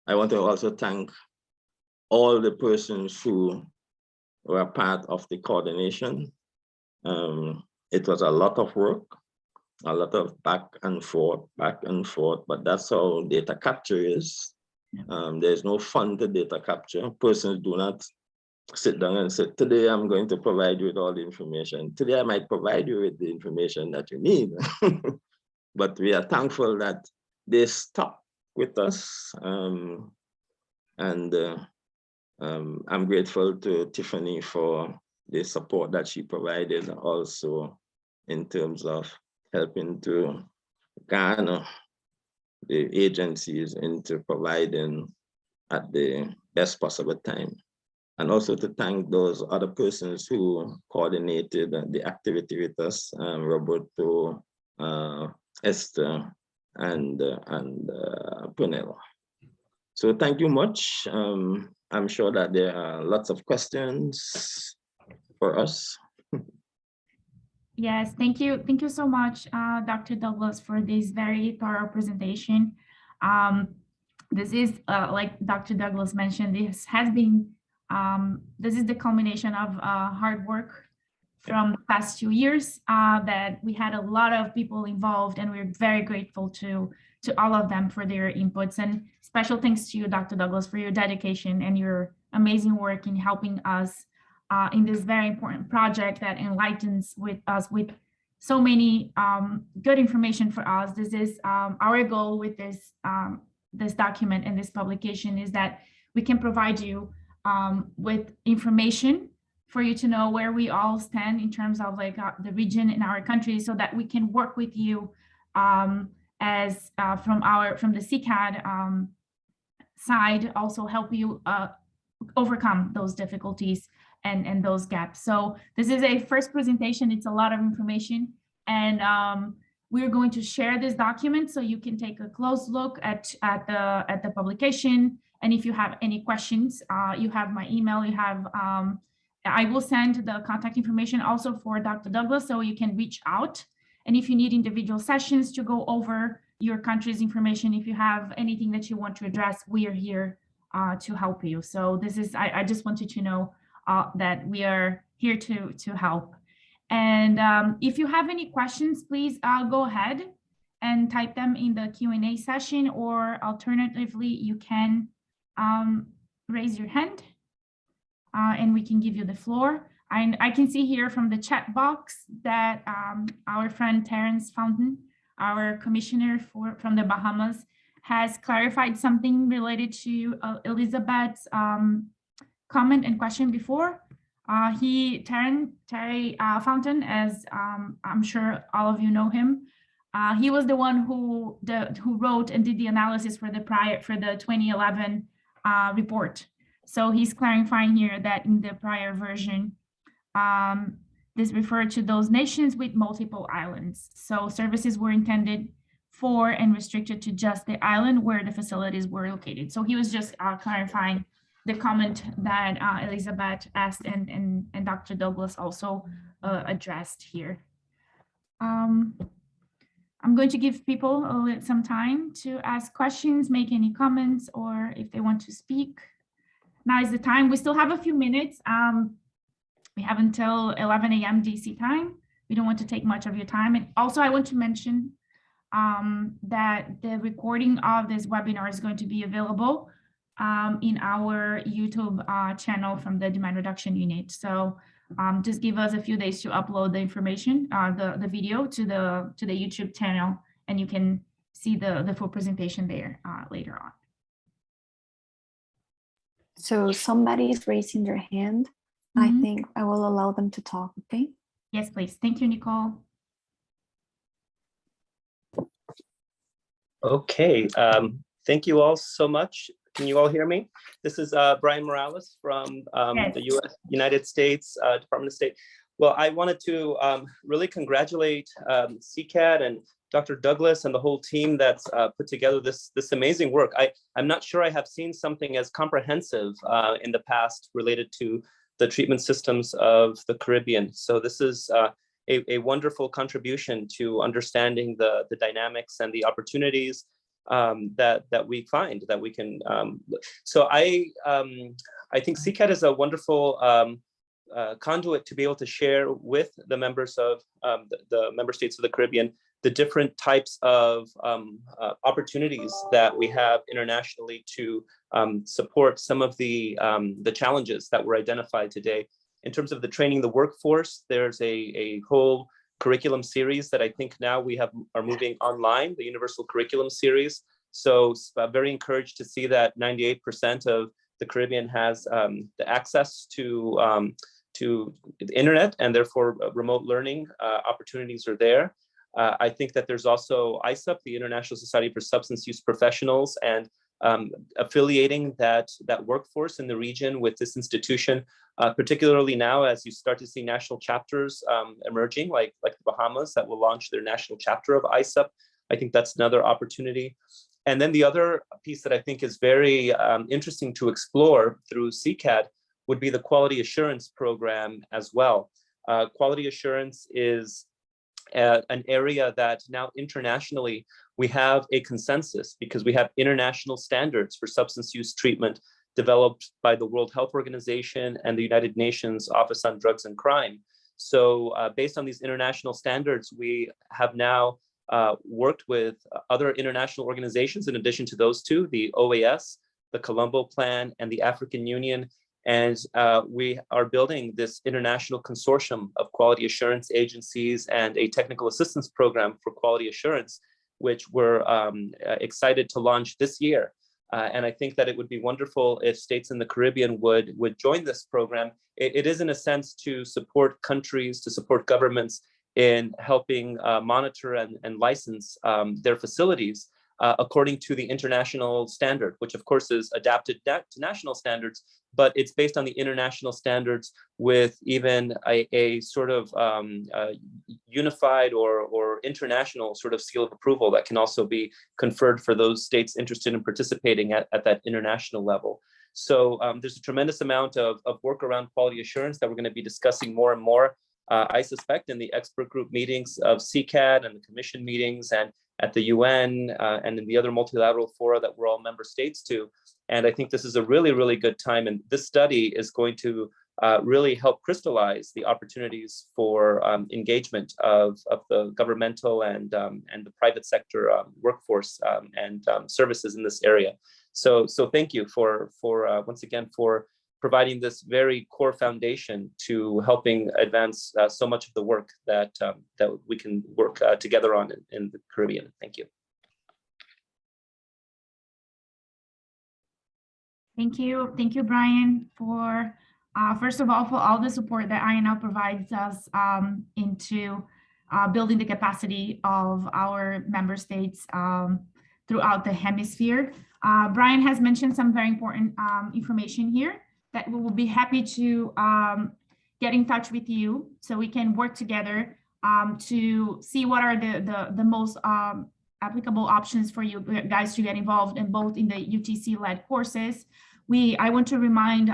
I want to also thank all the persons who were part of the coordination. It was a lot of work, a lot of back and forth, but that's how data capture is. There's no fun to data capture. Persons do not sit down and say, today I'm going to provide you with all the information. Today I might provide you with the information that you need. But we are thankful that they stuck with us. I'm grateful to Tiffany for the support that she provided, also in terms of helping to garner the agencies into providing at the best possible time. And also to thank those other persons who coordinated the activity with us, Roberto, Esther, and Punel. So thank you much. I'm sure that there are lots of questions for us. Yes, thank you. Thank you so much, Dr. Douglas, for this very thorough presentation. This is, like Dr. Douglas mentioned, this has been, this is the culmination of hard work from the past 2 years that we had a lot of people involved, and we're very grateful to all of them for their inputs. And special thanks to you, Dr. Douglas, for your dedication and your amazing work in helping us in this very important project that enlightens us with so many good information for us. This is our goal with this this document and this publication, is that we can provide you with information for you to know where we all stand in terms of like the region in our country, so that we can work with you as from the CCAD side, also help you overcome those difficulties and those gaps. So this is a first presentation. It's a lot of information, and we're going to share this document so you can take a close look at the publication. And if you have any questions, you have my email. You have I will send the contact information also for Dr. Douglas, so you can reach out. And if you need individual sessions to go over your country's information, if you have anything that you want to address, we are here to help you. So this is, I just wanted to know that we are here to help. And if you have any questions, please go ahead and type them in the Q&A session, or alternatively, you can raise your hand and we can give you the floor. I can see here from the chat box that our friend Terence Fountain, our commissioner from the Bahamas, has clarified something related to Elizabeth's comment and question before. Terry Fountain, as I'm sure all of you know him, he was the one who wrote and did the analysis for the 2011 report. So he's clarifying here that in the prior version, this referred to those nations with multiple islands. So services were intended for and restricted to just the island where the facilities were located. So he was just clarifying the comment that Elizabeth asked and Dr. Douglas also addressed here. I'm going to give people some time to ask questions, make any comments, or if they want to speak. Now is the time. We still have a few minutes. We have until 11 a.m. DC time. We don't want to take much of your time. And also I want to mention that the recording of this webinar is going to be available in our YouTube channel from the Demand Reduction Unit. So just give us a few days to upload the information, the video to the YouTube channel, and you can see the full presentation there later on. So somebody is raising their hand. I think I will allow them to talk, okay? Yes, please. Thank you, Nicole. Okay, thank you all so much. Can you all hear me? This is Brian Morales from Yes. the United States Department of State. Well, I wanted to really congratulate CCAD and Dr. Douglas and the whole team that's put together this amazing work. I'm not sure I have seen something as comprehensive in the past related to the treatment systems of the Caribbean. So this is a wonderful contribution to understanding the dynamics and the opportunities that we find that we can. So I think CCAD is a wonderful conduit to be able to share with the members of the member states of the Caribbean the different types of opportunities that we have internationally to support some of the challenges that were identified today. In terms of the training the workforce, there's a whole curriculum series that I think now we are moving online, the Universal Curriculum Series. So very encouraged to see that 98% of the Caribbean has the access to the internet, and therefore remote learning opportunities are there. I think that there's also ISUP, the International Society for Substance Use Professionals, and affiliating that workforce in the region with this institution, particularly now as you start to see national chapters emerging, like the Bahamas that will launch their national chapter of ISUP. I think that's another opportunity. And then the other piece that I think is very interesting to explore through CCAT would be the quality assurance program as well. Quality assurance is an area that now internationally we have a consensus, because we have international standards for substance use treatment developed by the World Health Organization and the United Nations Office on Drugs and Crime. So based on these international standards, we have now worked with other international organizations in addition to those two, the OAS, the Colombo Plan, and the African Union. And we are building this international consortium of quality assurance agencies and a technical assistance program for quality assurance, which we're excited to launch this year. And I think that it would be wonderful if states in the Caribbean would join this program. It is in a sense to support countries, to support governments in helping monitor and license their facilities according to the international standard, which of course is adapted to national standards, but it's based on the international standards with even a sort of unified or international sort of seal of approval that can also be conferred for those states interested in participating at that international level. So there's a tremendous amount of work around quality assurance that we're going to be discussing more and more, I suspect, in the expert group meetings of CCAT and the commission meetings and at the UN and in the other multilateral fora that we're all member states to. And I think this is a really, really good time. And this study is going to really help crystallize the opportunities for engagement of the governmental and the private sector workforce and services in this area. So thank you for once again, for providing this very core foundation to helping advance so much of the work that we can work together on in the Caribbean. Thank you. Thank you, Brian, for first of all, for all the support that INL provides us into building the capacity of our member states throughout the hemisphere. Brian has mentioned some very important information here that we will be happy to get in touch with you so we can work together to see what are the most applicable options for you guys to get involved in, both in the UTC-led courses. I want to remind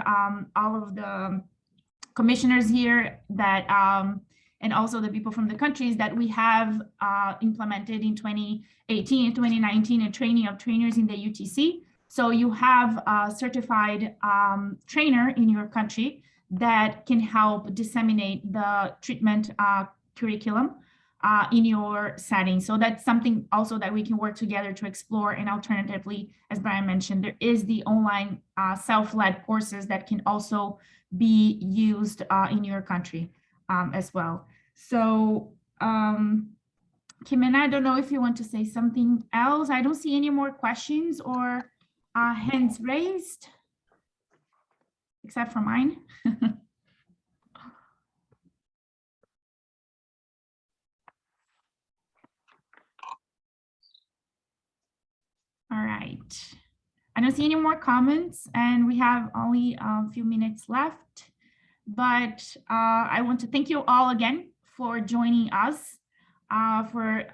all of the commissioners here that, and also the people from the countries, that we have implemented in 2018 and 2019 a training of trainers in the UTC. So you have a certified trainer in your country that can help disseminate the treatment curriculum in your setting. So that's something also that we can work together to explore. And alternatively, as Brian mentioned, there is the online self-led courses that can also be used in your country as well. So Kim, I don't know if you want to say something else. I don't see any more questions or hands raised, except for mine. All right. I don't see any more comments, and we have only a few minutes left. But I want to thank you all again for joining us, for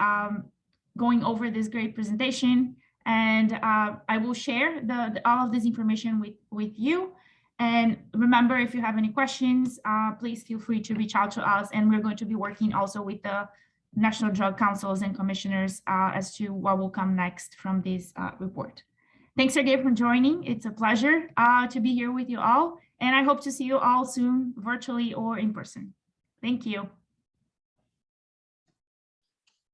going over this great presentation. And I will share all of this information with you. And remember, if you have any questions, please feel free to reach out to us. And we're going to be working also with the National Drug Councils and commissioners as to what will come next from this report. Thanks again for joining. It's a pleasure to be here with you all. And I hope to see you all soon, virtually or in person. Thank you.